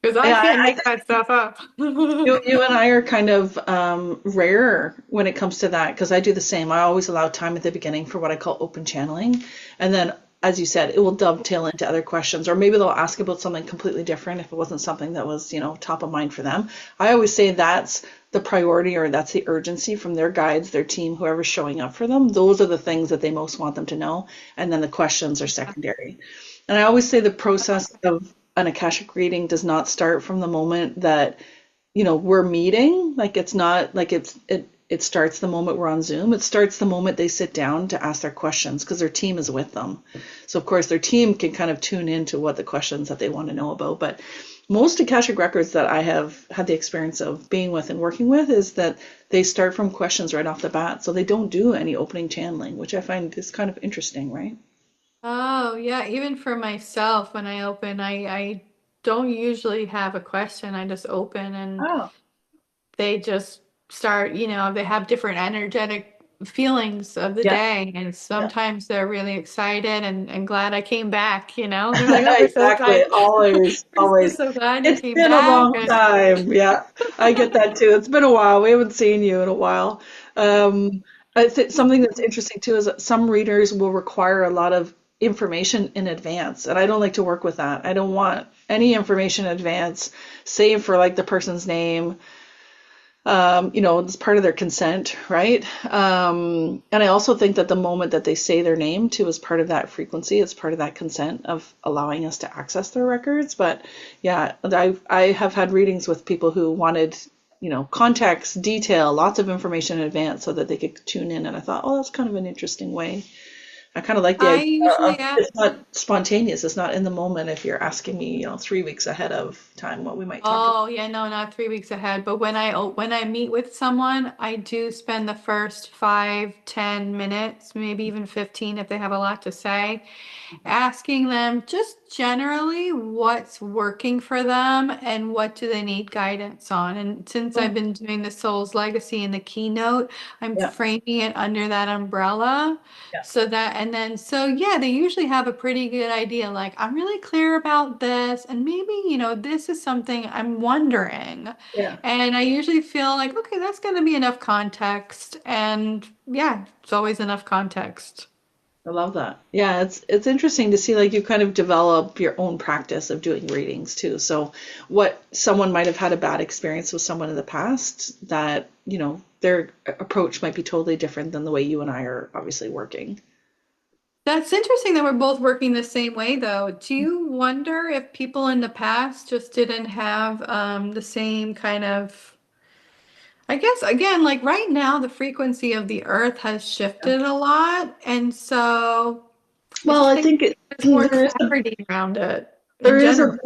[SPEAKER 1] because I
[SPEAKER 2] Yeah,
[SPEAKER 1] can't
[SPEAKER 2] I
[SPEAKER 1] make that stuff up.
[SPEAKER 2] You and I are kind of rare when it comes to that because I do the same. I always allow time at the beginning for what I call open channeling. And then, as you said, it will dovetail into other questions, or maybe they'll ask about something completely different if it wasn't something that was, top of mind for them. I always say that's the priority or that's the urgency from their guides, their team, whoever's showing up for them. Those are the things that they most want them to know. And then the questions are secondary. And I always say the process of an Akashic reading does not start from the moment that we're meeting. Like it's not like it starts the moment we're on Zoom. It starts the moment they sit down to ask their questions because their team is with them. So of course their team can kind of tune into what the questions that they want to know about. But most Akashic records that I have had the experience of being with and working with is that they start from questions right off the bat. So they don't do any opening channeling, which I find is kind of interesting, right?
[SPEAKER 1] Oh, yeah. Even for myself, when I open, I don't usually have a question. I just open and
[SPEAKER 2] Oh,
[SPEAKER 1] they just start, they have different energetic feelings of the
[SPEAKER 2] yeah,
[SPEAKER 1] day. And
[SPEAKER 2] yeah.
[SPEAKER 1] sometimes they're really excited and glad I came back. They're like, oh, we're so
[SPEAKER 2] Exactly.
[SPEAKER 1] glad.
[SPEAKER 2] Always,
[SPEAKER 1] We're
[SPEAKER 2] always.
[SPEAKER 1] so glad you
[SPEAKER 2] It's
[SPEAKER 1] came
[SPEAKER 2] been a
[SPEAKER 1] back.
[SPEAKER 2] long time. Yeah, I get that too. It's been a while. We haven't seen you in a while. Um, I think something that's interesting too is that some readers will require a lot of information in advance, and I don't like to work with that. I don't want any information in advance, save for like the person's name, it's part of their consent, right? And I also think that the moment that they say their name too is part of that frequency. It's part of that consent of allowing us to access their records. But yeah, I have had readings with people who wanted, context, detail, lots of information in advance so that they could tune in. And I thought, oh, that's kind of an interesting way. I kind of like the
[SPEAKER 1] I
[SPEAKER 2] idea
[SPEAKER 1] usually
[SPEAKER 2] of
[SPEAKER 1] ask.
[SPEAKER 2] it's not spontaneous. It's not in the moment if you're asking me, 3 weeks ahead of time what we might talk about.
[SPEAKER 1] Oh, yeah, no, not 3 weeks ahead. But when I meet with someone, I do spend the first 5, 10 minutes, maybe even 15 if they have a lot to say, asking them just generally what's working for them and what do they need guidance on. And since I've
[SPEAKER 2] Oh,
[SPEAKER 1] been doing the Soul's Legacy and the keynote, I'm
[SPEAKER 2] yeah,
[SPEAKER 1] framing it under that umbrella.
[SPEAKER 2] yeah,
[SPEAKER 1] So yeah, they usually have a pretty good idea. Like, I'm really clear about this, and maybe, this is something I'm wondering.
[SPEAKER 2] yeah.
[SPEAKER 1] And I usually feel like, okay, that's going to be enough context. And yeah, it's always enough context.
[SPEAKER 2] I love that. Yeah, it's interesting to see like you kind of develop your own practice of doing readings too. So what someone might have had a bad experience with someone in the past that, their approach might be totally different than the way you and I are obviously working.
[SPEAKER 1] That's interesting that we're both working the same way, though. Do you wonder if people in the past just didn't have the same kind of, I guess, again, like right now, the frequency of the earth has
[SPEAKER 2] Yeah.
[SPEAKER 1] shifted a lot. And so I
[SPEAKER 2] Well,
[SPEAKER 1] just
[SPEAKER 2] I
[SPEAKER 1] think
[SPEAKER 2] think
[SPEAKER 1] there's more
[SPEAKER 2] there is a
[SPEAKER 1] clarity around it in
[SPEAKER 2] there is a
[SPEAKER 1] general.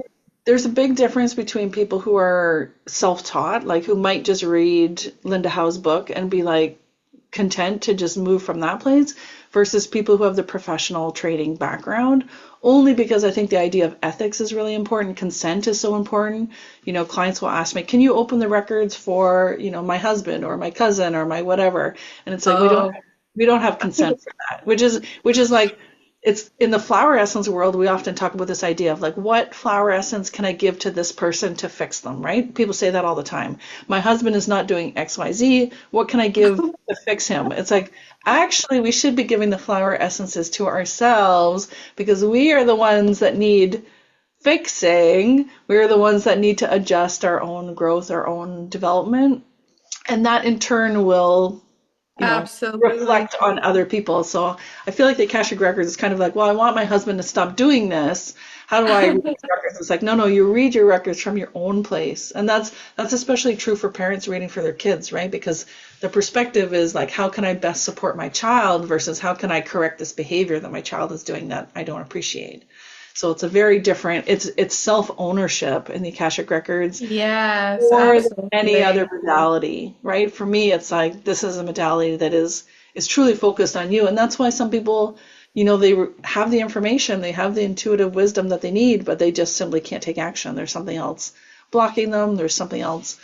[SPEAKER 2] there's a big difference between people who are self-taught, like who might just read Linda Howe's book and be like content to just move from that place versus people who have the professional trading background. Only because I think the idea of ethics is really important. Consent is so important. Clients will ask me, "Can you open the records for, my husband or my cousin or my whatever?" And it's like
[SPEAKER 1] Oh,
[SPEAKER 2] we don't have consent for that, which is like it's in the flower essence world, we often talk about this idea of like, what flower essence can I give to this person to fix them, right? People say that all the time. My husband is not doing XYZ. What can I give to fix him? It's like, actually, we should be giving the flower essences to ourselves because we are the ones that need fixing. We're the ones that need to adjust our own growth, our own development. And that in turn will
[SPEAKER 1] absolutely.
[SPEAKER 2] reflect on other people. So I feel like the Akashic Records is kind of like, well, I want my husband to stop doing this. How do I read his records? It's like, no, no, you read your records from your own place. And that's especially true for parents reading for their kids, right? Because the perspective is like, how can I best support my child versus how can I correct this behavior that my child is doing that I don't appreciate. So it's a very different, it's self-ownership in the Akashic Records
[SPEAKER 1] Yes,
[SPEAKER 2] more than any other
[SPEAKER 1] absolutely.
[SPEAKER 2] modality, right? For me, it's like this is a modality that is truly focused on you, and that's why some people, they have the information, they have the intuitive wisdom that they need, but they just simply can't take action. There's something else blocking them. There's something else.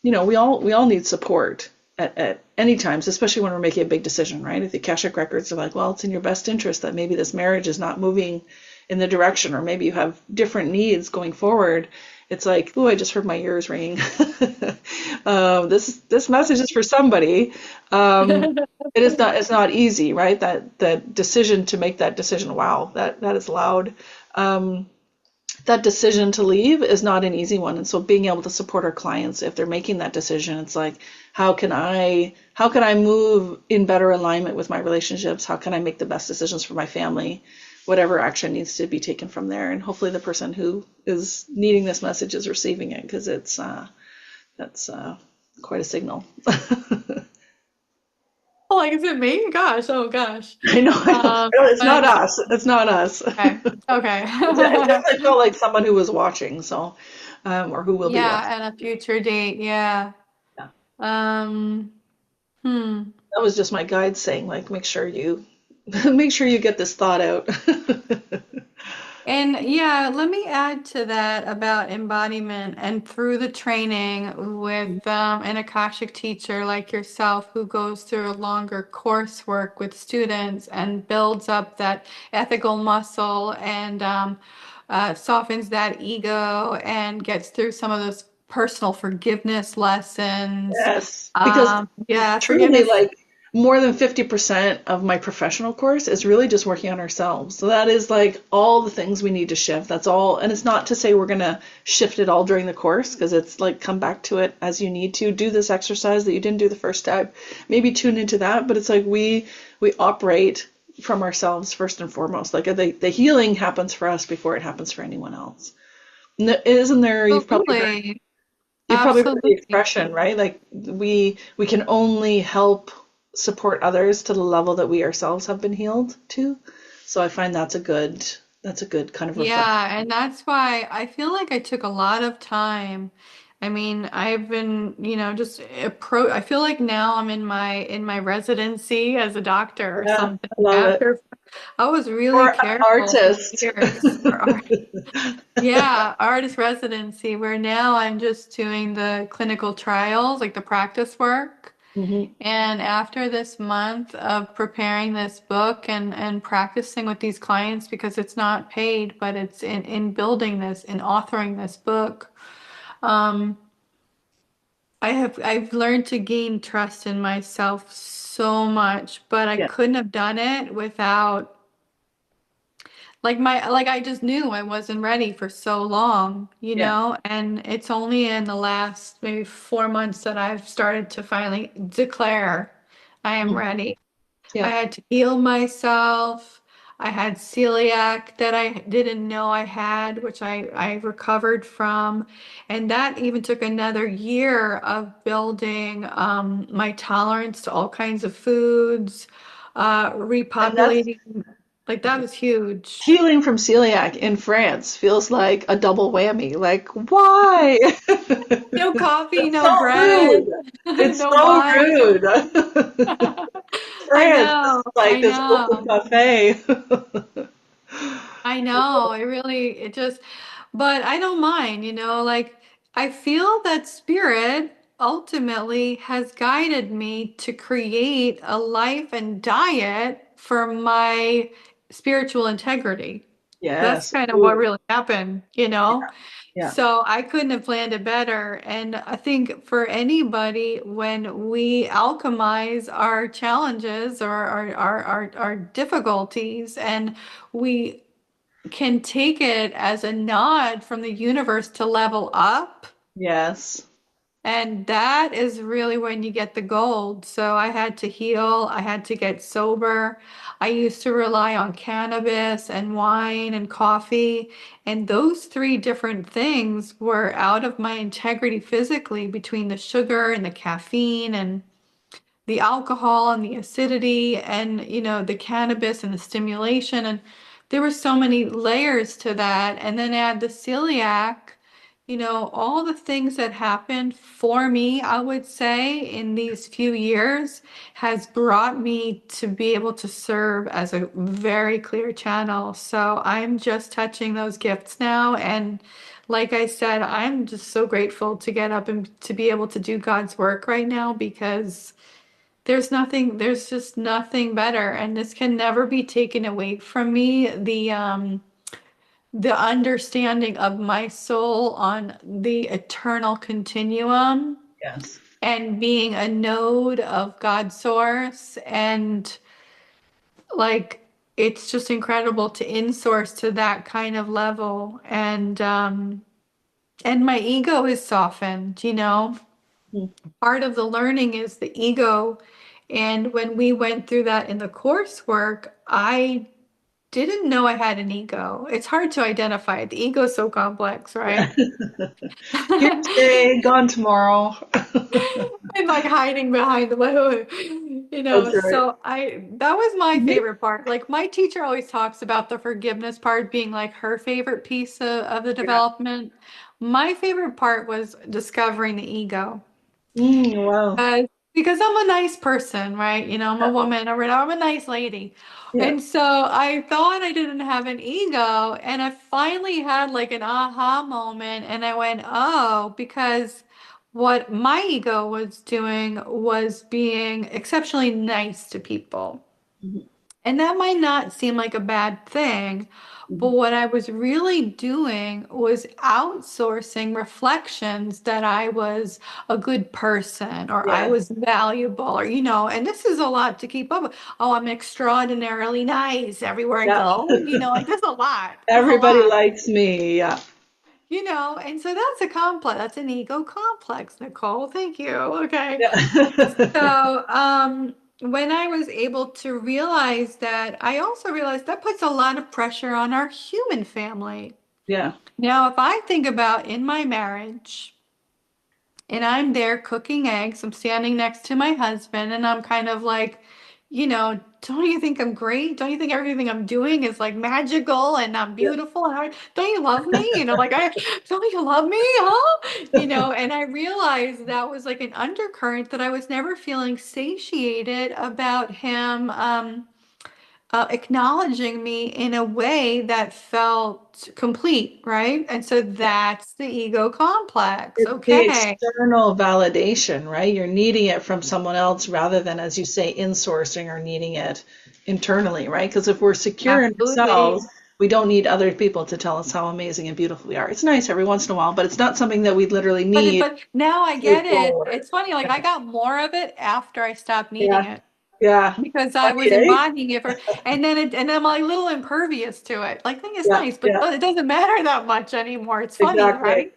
[SPEAKER 2] We all need support at any times, especially when we're making a big decision, right? If the Akashic records are like, well, it's in your best interest that maybe this marriage is not moving in the direction, or maybe you have different needs going forward. It's like, oh, I just heard my ears ringing. This message is for somebody. Um, it's not easy, right? That decision to make that decision. Wow, that is loud. Um, that decision to leave is not an easy one, and so being able to support our clients if they're making that decision, it's like, how can I move in better alignment with my relationships? How can I make the best decisions for my family? Whatever action needs to be taken from there, and hopefully the person who is needing this message is receiving it, because that's quite a signal.
[SPEAKER 1] Like, is it me? Gosh, oh gosh.
[SPEAKER 2] I know, I know.
[SPEAKER 1] Um,
[SPEAKER 2] No, it's not
[SPEAKER 1] but
[SPEAKER 2] us. It's not us.
[SPEAKER 1] okay, okay.
[SPEAKER 2] It definitely felt like someone who was watching, so or who will be watching.
[SPEAKER 1] Yeah, and a future date, yeah.
[SPEAKER 2] Yeah.
[SPEAKER 1] Um, hmm.
[SPEAKER 2] That was just my guide saying, like, make sure you make sure you get this thought out.
[SPEAKER 1] And yeah, let me add to that about embodiment and through the training with an Akashic teacher like yourself who goes through a longer coursework with students and builds up that ethical muscle and softens that ego and gets through some of those personal forgiveness lessons.
[SPEAKER 2] Yes, because
[SPEAKER 1] Yeah,
[SPEAKER 2] truly,
[SPEAKER 1] forgiveness.
[SPEAKER 2] like, more than 50% of my professional course is really just working on ourselves. So that is like all the things we need to shift. That's all. And it's not to say we're going to shift it all during the course, because it's like come back to it as you need to. Do this exercise that you didn't do the first time. Maybe tune into that, but it's like we operate from ourselves first and foremost. Like the healing happens for us before it happens for anyone else. Isn't there,
[SPEAKER 1] Absolutely.
[SPEAKER 2] you've probably heard the
[SPEAKER 1] Absolutely.
[SPEAKER 2] expression, right? Like we can only help support others to the level that we ourselves have been healed to. So I find that's a good kind of reflection.
[SPEAKER 1] Yeah, and that's why I feel like I took a lot of time. I mean, I've been, just I feel like now I'm in my residency as a doctor or
[SPEAKER 2] Yeah,
[SPEAKER 1] something.
[SPEAKER 2] I love it.
[SPEAKER 1] After I was really
[SPEAKER 2] Or
[SPEAKER 1] careful for
[SPEAKER 2] artist.
[SPEAKER 1] years for art. Yeah, artist residency, where now I'm just doing the clinical trials, like the practice work.
[SPEAKER 2] Hmm.
[SPEAKER 1] And after this month of preparing this book and practicing with these clients, because it's not paid, but it's in building this, in authoring this book, um, I've learned to gain trust in myself so much, but I
[SPEAKER 2] Yeah,
[SPEAKER 1] couldn't have done it without like I just knew I wasn't ready for so long,
[SPEAKER 2] yeah.
[SPEAKER 1] and it's only in the last maybe 4 months that I've started to finally declare I am
[SPEAKER 2] Mhm.
[SPEAKER 1] ready. I
[SPEAKER 2] Yeah.
[SPEAKER 1] had to heal myself. I had celiac that I didn't know I had, which I recovered from. And that even took another year of building my tolerance to all kinds of foods,
[SPEAKER 2] And that's
[SPEAKER 1] repopulating. Like that was huge.
[SPEAKER 2] healing from celiac in France feels like a double whammy. Like, why?
[SPEAKER 1] No coffee,
[SPEAKER 2] It's
[SPEAKER 1] no
[SPEAKER 2] so rude.
[SPEAKER 1] bread,
[SPEAKER 2] It's
[SPEAKER 1] no
[SPEAKER 2] so
[SPEAKER 1] wine.
[SPEAKER 2] rude.
[SPEAKER 1] I
[SPEAKER 2] France, this
[SPEAKER 1] know,
[SPEAKER 2] is like
[SPEAKER 1] I
[SPEAKER 2] this open
[SPEAKER 1] know.
[SPEAKER 2] buffet.
[SPEAKER 1] I know, it just, but I don't mind, like I feel that spirit ultimately has guided me to create a life and diet for my spiritual integrity. That's
[SPEAKER 2] Yes.
[SPEAKER 1] kind of what
[SPEAKER 2] Ooh.
[SPEAKER 1] really happened,
[SPEAKER 2] Yeah.
[SPEAKER 1] So I couldn't have planned it better. And I think for anybody, when we alchemize our challenges or our difficulties and we can take it as a nod from the universe to level up.
[SPEAKER 2] Yes.
[SPEAKER 1] And that is really when you get the gold. So I had to heal, I had to get sober. I used to rely on cannabis and wine and coffee. And those three different things were out of my integrity physically between the sugar and the caffeine and the alcohol and the acidity and the cannabis and the stimulation and there were so many layers to that and then add the celiac, all the things that happened for me, I would say in these few years has brought me to be able to serve as a very clear channel. So I'm just touching those gifts now and like I said, I'm just so grateful to get up and to be able to do God's work right now because there's just nothing better, and this can never be taken away from me. The understanding of my soul on the eternal continuum
[SPEAKER 2] Yes.
[SPEAKER 1] and being a node of God's source and like it's just incredible to insource to that kind of level and my ego is softened,
[SPEAKER 2] Mm.
[SPEAKER 1] part of the learning is the ego. And when we went through that in the coursework, I didn't know I had an ego. It's hard to identify. The ego is so complex,
[SPEAKER 2] Yeah.
[SPEAKER 1] right?
[SPEAKER 2] Here today, gone tomorrow.
[SPEAKER 1] And like hiding behind the,
[SPEAKER 2] That's right.
[SPEAKER 1] so that was my
[SPEAKER 2] Mhm.
[SPEAKER 1] favorite part. Like my teacher always talks about the forgiveness part being like her favorite piece of the
[SPEAKER 2] Yeah.
[SPEAKER 1] development. My favorite part was discovering the ego.
[SPEAKER 2] Wow.
[SPEAKER 1] Uh, because I'm a nice person, right? I'm a
[SPEAKER 2] Yeah.
[SPEAKER 1] woman, or I'm a nice lady.
[SPEAKER 2] Yeah.
[SPEAKER 1] And so I thought I didn't have an ego, and I finally had like an aha moment, and I went, oh, because what my ego was doing was being exceptionally nice to people.
[SPEAKER 2] Mhm.
[SPEAKER 1] And that might not seem like a bad thing, but
[SPEAKER 2] Mhm.
[SPEAKER 1] what I was really doing was outsourcing reflections that I was a good person or I
[SPEAKER 2] Yeah.
[SPEAKER 1] was valuable or, and this is a lot to keep up with. Oh, I'm extraordinarily nice everywhere I
[SPEAKER 2] Yeah.
[SPEAKER 1] go. Like there's a lot. There's a
[SPEAKER 2] Everybody
[SPEAKER 1] lot.
[SPEAKER 2] likes me. Yeah.
[SPEAKER 1] And so that's a complex, that's an ego complex, Nicole. Thank you. Okay.
[SPEAKER 2] Yeah.
[SPEAKER 1] So, when I was able to realize that, I also realized that puts a lot of pressure on our human family.
[SPEAKER 2] Yeah.
[SPEAKER 1] Now, if I think about in my marriage, and I'm there cooking eggs, I'm standing next to my husband, and I'm kind of like, don't you think I'm great? Don't you think everything I'm doing is like magical and I'm
[SPEAKER 2] Yeah.
[SPEAKER 1] beautiful? And don't you love me? Don't you love me? Huh? And I realized that was like an undercurrent that I was never feeling satiated about him. Acknowledging me in a way that felt complete, right? And so that's the ego complex.
[SPEAKER 2] It's the
[SPEAKER 1] Okay,
[SPEAKER 2] external validation, right? You're needing it from someone else rather than, as you say, insourcing or needing it internally, right? Because if we're secure in ourselves,
[SPEAKER 1] absolutely.
[SPEAKER 2] we don't need other people to tell us how amazing and beautiful we are. It's nice every once in a while, but it's not something that we literally need
[SPEAKER 1] But now I
[SPEAKER 2] to move
[SPEAKER 1] get it.
[SPEAKER 2] forward.
[SPEAKER 1] It's funny, like I got more of it after I stopped needing
[SPEAKER 2] Yeah.
[SPEAKER 1] it
[SPEAKER 2] Yeah.
[SPEAKER 1] because I was
[SPEAKER 2] Funny, eh?
[SPEAKER 1] embodying it and I'm like a little impervious to it. Like, thing is
[SPEAKER 2] Yeah.
[SPEAKER 1] nice, but
[SPEAKER 2] Yeah.
[SPEAKER 1] it doesn't matter that much anymore. It's funny,
[SPEAKER 2] Exactly.
[SPEAKER 1] right?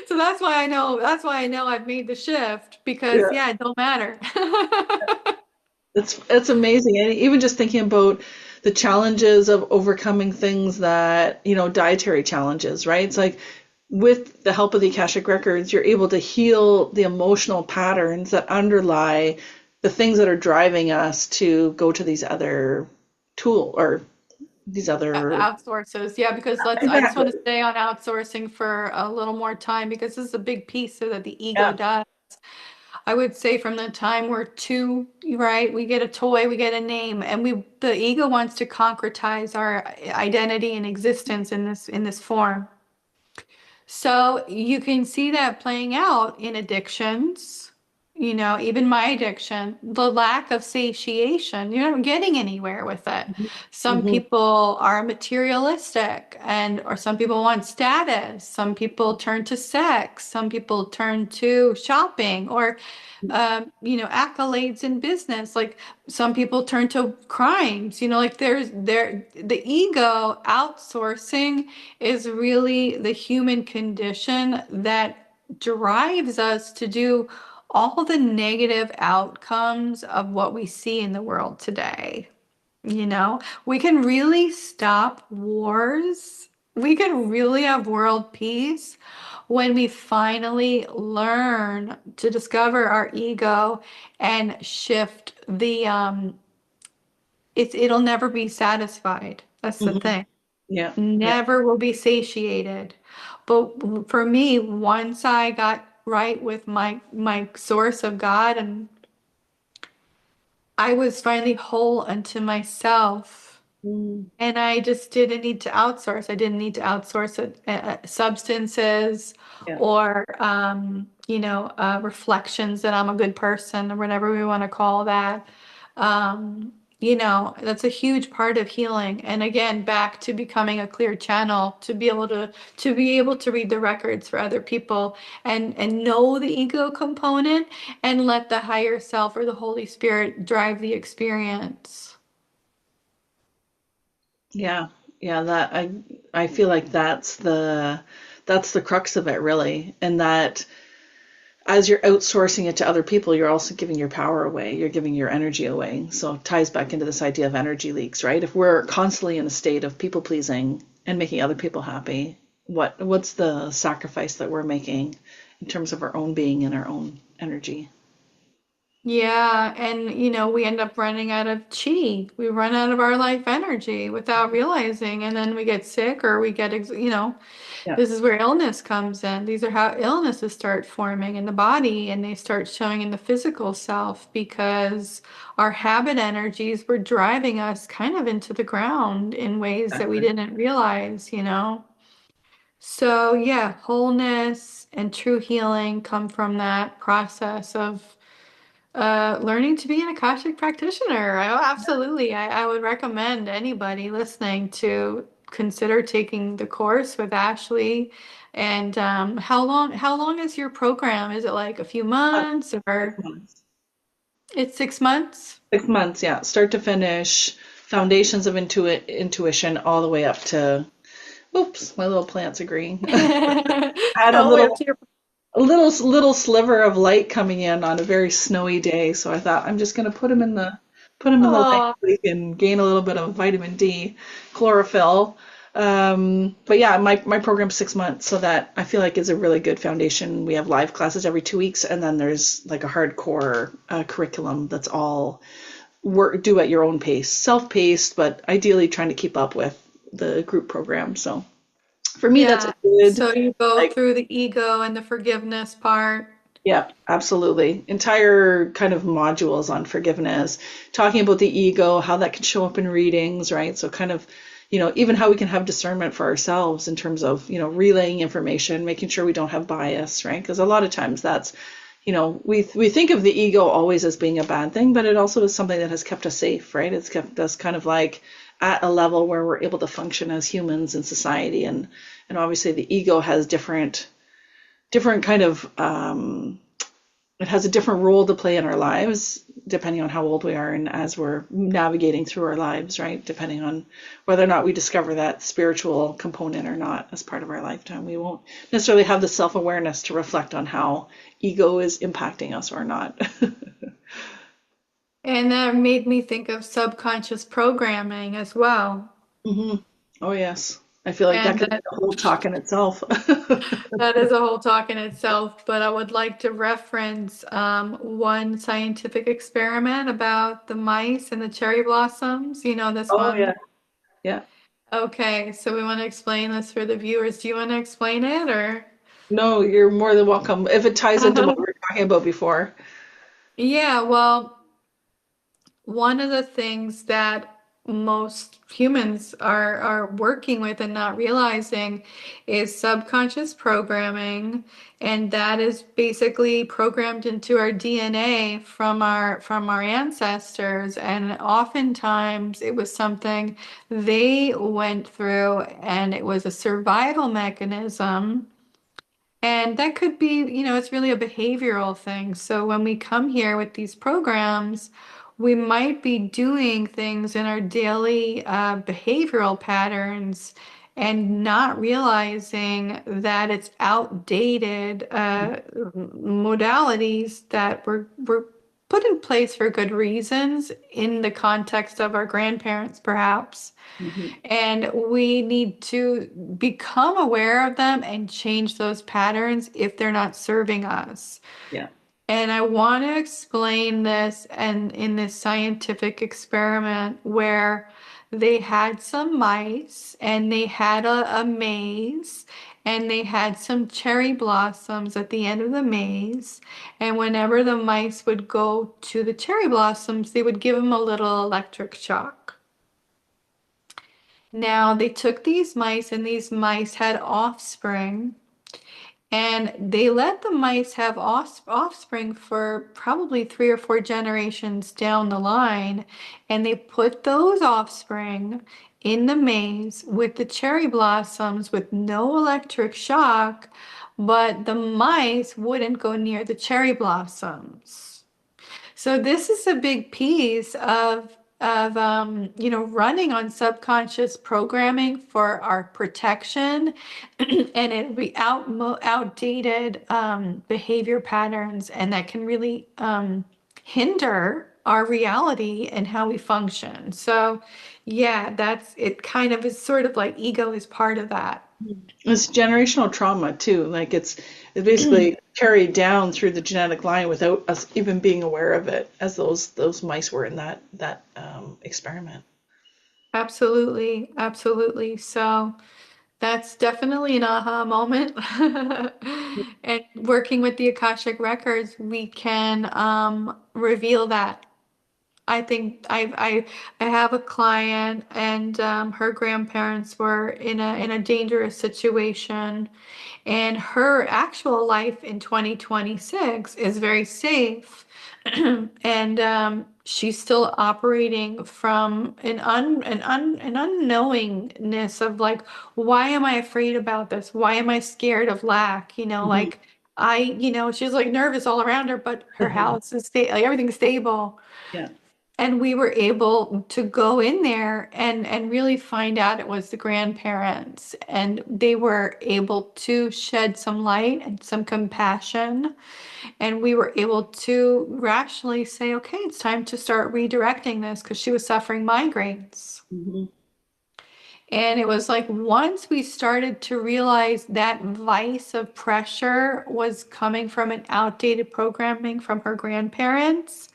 [SPEAKER 1] So that's why I know I've made the shift because
[SPEAKER 2] Yeah.
[SPEAKER 1] yeah, it don't matter.
[SPEAKER 2] It's amazing. And even just thinking about the challenges of overcoming things that, dietary challenges, right? It's like with the help of the Akashic Records, you're able to heal the emotional patterns that underlie the things that are driving us to go to these other these other.
[SPEAKER 1] Outsources, yeah, because I just
[SPEAKER 2] Exactly.
[SPEAKER 1] want to stay on outsourcing for a little more time because this is a big piece so that the ego
[SPEAKER 2] Yeah.
[SPEAKER 1] does. I would say from the time we're two, right, we get a toy, we get a name, and the ego wants to concretize our identity and existence in this form. So you can see that playing out in addictions, even my addiction, the lack of satiation. You're not getting anywhere with it. Some
[SPEAKER 2] Hmm.
[SPEAKER 1] people are materialistic or some people want status. Some people turn to sex. Some people turn to shopping or accolades in business. Like some people turn to crimes, like the ego outsourcing is really the human condition that drives us to do all the negative outcomes of what we see in the world today. We can really stop wars. We can really have world peace when we finally learn to discover our ego and shift it'll never be satisfied. That's the
[SPEAKER 2] Hmm.
[SPEAKER 1] thing.
[SPEAKER 2] Yeah. Yeah.
[SPEAKER 1] Never will be satiated. But for me, once I got right with my source of God and I was finally whole unto myself.
[SPEAKER 2] Mm.
[SPEAKER 1] And I just didn't need to outsource. I didn't need to outsource substances
[SPEAKER 2] Yeah.
[SPEAKER 1] or, reflections that I'm a good person or whatever we want to call that. That's a huge part of healing. And again, back to becoming a clear channel to be able to read the records for other people and know the ego component and let the higher self or the Holy Spirit drive the experience.
[SPEAKER 2] Yeah, yeah, that I feel like that's the crux of it really. And that as you're outsourcing it to other people, you're also giving your power away. You're giving your energy away. So it ties back into this idea of energy leaks, right? If we're constantly in a state of people pleasing and making other people happy, what's the sacrifice that we're making in terms of our own being and our own energy?
[SPEAKER 1] Yeah, and we end up running out of chi. We run out of our life energy without realizing, and then we get sick or we get,
[SPEAKER 2] Yeah,
[SPEAKER 1] this is where illness comes in. These are how illnesses start forming in the body and they start showing in the physical self because our habit energies were driving us kind of into the ground in ways that we
[SPEAKER 2] exactly.
[SPEAKER 1] didn't realize. So, yeah, wholeness and true healing come from that process of learning to be an Akashic practitioner. Absolutely. I would recommend anybody listening to consider taking the course with Ashley. And how long is your program? Is it like a few
[SPEAKER 2] Uh,
[SPEAKER 1] months
[SPEAKER 2] six
[SPEAKER 1] or
[SPEAKER 2] months.
[SPEAKER 1] it's 6 months?
[SPEAKER 2] 6 months, yeah, start to finish, foundations of intuition, all the way up to. Oops, my little plant's agreeing. I had
[SPEAKER 1] All the way up to your
[SPEAKER 2] a little sliver of light coming in on a very snowy day, so I thought I'm just going to put him in the light
[SPEAKER 1] oh,
[SPEAKER 2] so he can gain a little bit of vitamin D, chlorophyll. But yeah, my program's 6 months, so that I feel like is a really good foundation. We have live classes every 2 weeks, and then there's like a hardcore curriculum that's all work do at your own pace, self-paced, but ideally trying to keep up with the group program. So for me, that's a
[SPEAKER 1] yeah.
[SPEAKER 2] good
[SPEAKER 1] So you go
[SPEAKER 2] like.
[SPEAKER 1] through the ego and the forgiveness part.
[SPEAKER 2] Yeah, absolutely. Entire kind of modules on forgiveness, talking about the ego, how that can show up in readings, right? So kind of, even how we can have discernment for ourselves in terms of, relaying information, making sure we don't have bias, right? Because a lot of times that's, we think of the ego always as being a bad thing, but it also is something that has kept us safe, right? It's kept us kind of like at a level where we're able to function as humans in society, and obviously the ego has different kind of it has a different role to play in our lives depending on how old we are and as we're navigating through our lives, right? Depending on whether or not we discover that spiritual component or not as part of our lifetime. We won't necessarily have the self-awareness to reflect on how ego is impacting us or not.
[SPEAKER 1] And that made me think of subconscious programming as well.
[SPEAKER 2] Hmm. Oh yes, I feel like that
[SPEAKER 1] And
[SPEAKER 2] could be
[SPEAKER 1] that
[SPEAKER 2] a whole talk in itself.
[SPEAKER 1] that is a whole talk in itself, but I would like to reference one scientific experiment about the mice and the cherry blossoms. You know this
[SPEAKER 2] Oh yeah,
[SPEAKER 1] one?
[SPEAKER 2] yeah.
[SPEAKER 1] Okay, so we want to explain this for the viewers. Do you want to explain it or?
[SPEAKER 2] No, you're more than welcome if it ties into what we were talking about before.
[SPEAKER 1] Yeah, well, one of the things that most humans are working with and not realizing is subconscious programming, and that is basically programmed into our DNA from our ancestors, and oftentimes it was something they went through and it was a survival mechanism. And that could be, it's really a behavioral thing. So when we come here with these programs, we might be doing things in our daily behavioral patterns and not realizing that it's outdated modalities that were put in place for good reasons in the context of our grandparents, perhaps.
[SPEAKER 2] Hmm.
[SPEAKER 1] And we need to become aware of them and change those patterns if they're not serving us.
[SPEAKER 2] Yeah.
[SPEAKER 1] And I want to explain this and in this scientific experiment where they had some mice and they had a maze and they had some cherry blossoms at the end of the maze. And whenever the mice would go to the cherry blossoms, they would give them a little electric shock. Now, they took these mice, and these mice had offspring, and they let the mice have offspring for probably 3 or 4 generations down the line. And they put those offspring in the maze with the cherry blossoms with no electric shock, but the mice wouldn't go near the cherry blossoms. So this is a big piece of of running on subconscious programming for our protection, and it be outdated behavior patterns, and that can really hinder our reality and how we function. So, yeah, that's it. Kind of is sort of like ego is part of that.
[SPEAKER 2] It's generational trauma too. Like it's basically carried down through the genetic line without us even being aware of it, as those mice were in that experiment.
[SPEAKER 1] Absolutely, absolutely. So that's definitely an aha moment. And working with the Akashic Records, we can reveal that. I think I have a client, and her grandparents were in a dangerous situation, and her actual life in 2026 is very safe. And she's still operating from an unknowingness of like, why am I afraid about this? Why am I scared of lack?
[SPEAKER 2] Mhm.
[SPEAKER 1] Like she's like nervous all around her, but her house is like everything's stable.
[SPEAKER 2] Yeah.
[SPEAKER 1] And we were able to go in there and really find out it was the grandparents. And they were able to shed some light and some compassion. And we were able to rationally say, okay, it's time to start redirecting this because she was suffering migraines.
[SPEAKER 2] Hmm.
[SPEAKER 1] And it was like once we started to realize that vice of pressure was coming from an outdated programming from her grandparents,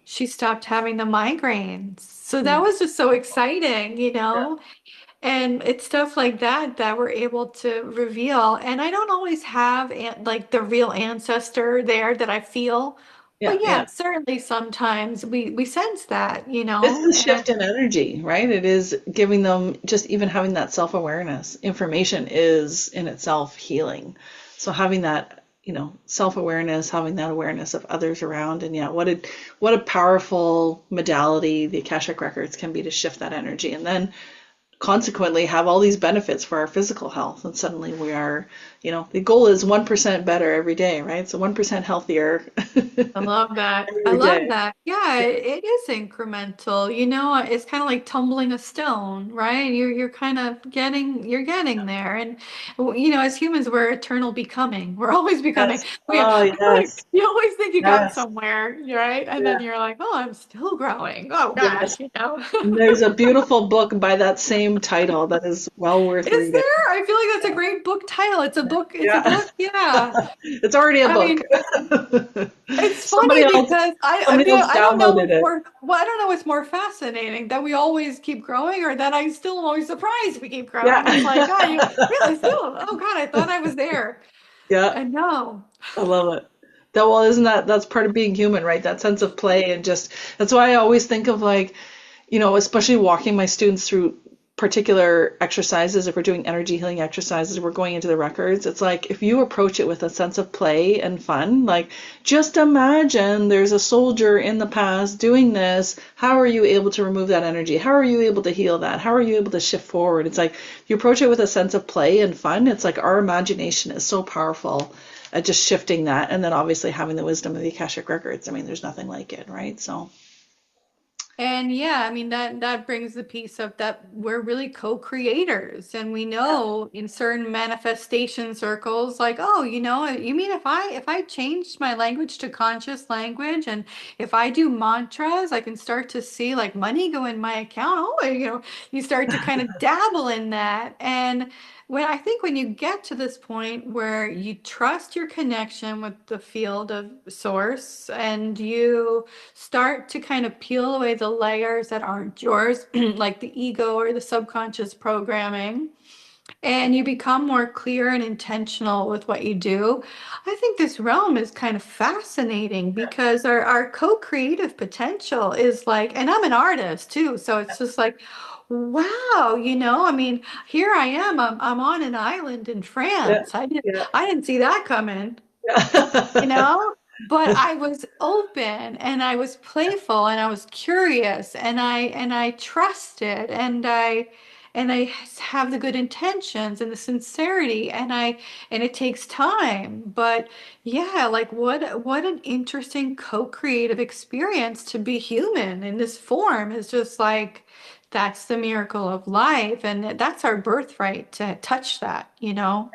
[SPEAKER 1] she stopped having the migraines. So that was just so exciting, And it's stuff like that that we're able to reveal. And I don't always have like the real ancestor there that I feel.
[SPEAKER 2] Yeah,
[SPEAKER 1] But yeah,
[SPEAKER 2] yeah.
[SPEAKER 1] certainly sometimes we sense that,
[SPEAKER 2] It's the
[SPEAKER 1] and
[SPEAKER 2] shift in energy, right? It is giving them just even having that self-awareness. Information is in itself healing. So having that, self-awareness, having that awareness of others around, and yeah, what a powerful modality the Akashic Records can be to shift that energy. And then consequently have all these benefits for our physical health. And suddenly we are, the goal is 1% better every day, right? So 1% healthier
[SPEAKER 1] I love that. I
[SPEAKER 2] every
[SPEAKER 1] love
[SPEAKER 2] day.
[SPEAKER 1] that. Yeah, it is incremental. It's kind of like tumbling a stone, right? You're kind of getting there. And as humans, we're eternal becoming. We're always becoming.
[SPEAKER 2] Yes. Oh, yes.
[SPEAKER 1] You always think you got
[SPEAKER 2] Yes.
[SPEAKER 1] somewhere, right? And then
[SPEAKER 2] Yeah.
[SPEAKER 1] you're like, oh, I'm still growing. Oh
[SPEAKER 2] Yes.
[SPEAKER 1] gosh.
[SPEAKER 2] And there's a beautiful book by that same title that is well worth
[SPEAKER 1] Is
[SPEAKER 2] reading.
[SPEAKER 1] there? I feel like that's a great book title. It's a book. It's a
[SPEAKER 2] Yeah.
[SPEAKER 1] book. Yeah.
[SPEAKER 2] It's already a
[SPEAKER 1] I
[SPEAKER 2] book.
[SPEAKER 1] mean, it's
[SPEAKER 2] Somebody
[SPEAKER 1] funny
[SPEAKER 2] else
[SPEAKER 1] because I
[SPEAKER 2] somebody
[SPEAKER 1] feel
[SPEAKER 2] else
[SPEAKER 1] I don't know
[SPEAKER 2] downloaded
[SPEAKER 1] what's
[SPEAKER 2] it.
[SPEAKER 1] more I don't know what's more fascinating that we always keep growing or that I still am always surprised we keep growing. It's like, God, you
[SPEAKER 2] Yeah.
[SPEAKER 1] really still, oh God, I thought I was there.
[SPEAKER 2] Yeah.
[SPEAKER 1] And no.
[SPEAKER 2] I love it. Well, isn't that's part of being human, right? That sense of play and just that's why I always think of like, especially walking my students through particular exercises. If we're doing energy healing exercises, we're going into the records. It's like if you approach it with a sense of play and fun, like just imagine there's a soldier in the past doing this. How are you able to remove that energy? How are you able to heal that? How are you able to shift forward? It's like if you approach it with a sense of play and fun, it's like our imagination is so powerful at just shifting that. And then obviously having the wisdom of the Akashic Records. I mean, there's nothing like it, right? So,
[SPEAKER 1] And yeah, I mean that brings the piece of that we're really co-creators, and we
[SPEAKER 2] yeah,
[SPEAKER 1] know in certain manifestation circles like, oh, you mean if I changed my language to conscious language, and if I do mantras, I can start to see like money go in my account. Oh, you start to kind of dabble in that. And when you get to this point where you trust your connection with the field of source, and you start to kind of peel away the layers that aren't yours, like the ego or the subconscious programming, and you become more clear and intentional with what you do. I think this realm is kind of fascinating because our co-creative potential is like, and I'm an artist too, so it's just like, wow, I mean, here I am, I'm on an island in
[SPEAKER 2] yeah,
[SPEAKER 1] France.
[SPEAKER 2] yeah,
[SPEAKER 1] I didn't see that coming you
[SPEAKER 2] yeah.
[SPEAKER 1] know? But I was open and I was playful and I was curious and I trusted and I have the good intentions and the sincerity, and it takes time. But yeah, like what an interesting co-creative experience to be human in this form is just like that's the miracle of life, and that's our birthright to touch that, you know?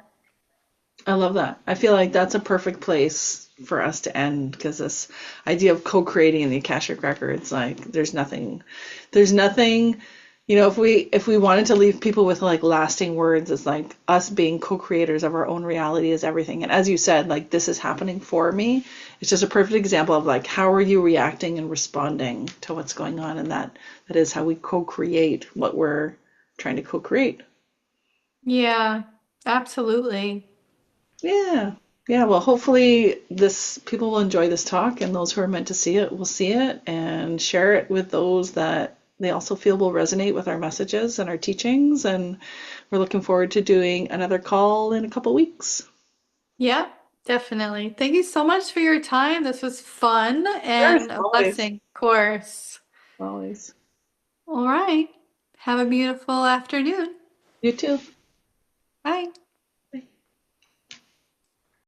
[SPEAKER 2] I love that. I feel like that's a perfect place for us to end because this idea of co-creating in the Akashic Records, like there's nothing, if we wanted to leave people with like lasting words, it's like us being co-creators of our own reality is everything. And as you said, like this is happening for me. It's just a perfect example of like how are you reacting and responding to what's going on, and that is how we co-create what we're trying to co-create.
[SPEAKER 1] Yeah, absolutely.
[SPEAKER 2] Yeah. Yeah, well, hopefully this people will enjoy this talk, and those who are meant to see it will see it and share it with those that they also feel will resonate with our messages and our teachings. And we're looking forward to doing another call in a couple weeks.
[SPEAKER 1] Yeah, definitely. Thank you so much for your time. This was fun
[SPEAKER 2] Yes,
[SPEAKER 1] and a
[SPEAKER 2] always.
[SPEAKER 1] blessing, of course.
[SPEAKER 2] Always.
[SPEAKER 1] All right. Have a beautiful afternoon.
[SPEAKER 2] You too.
[SPEAKER 1] Bye.